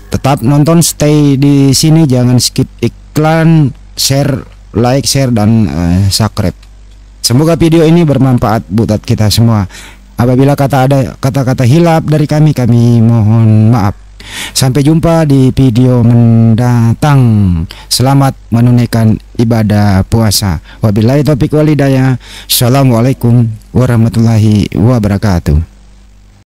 Tetap nonton, stay di sini, jangan skip iklan, share, like, share dan subscribe. Semoga video ini bermanfaat buat kita semua. Apabila ada kata-kata hilaf dari kami mohon maaf. Sampai jumpa di video mendatang. Selamat menunaikan ibadah puasa. Wabillahi taufiq wal hidayah. Assalamualaikum warahmatullahi wabarakatuh.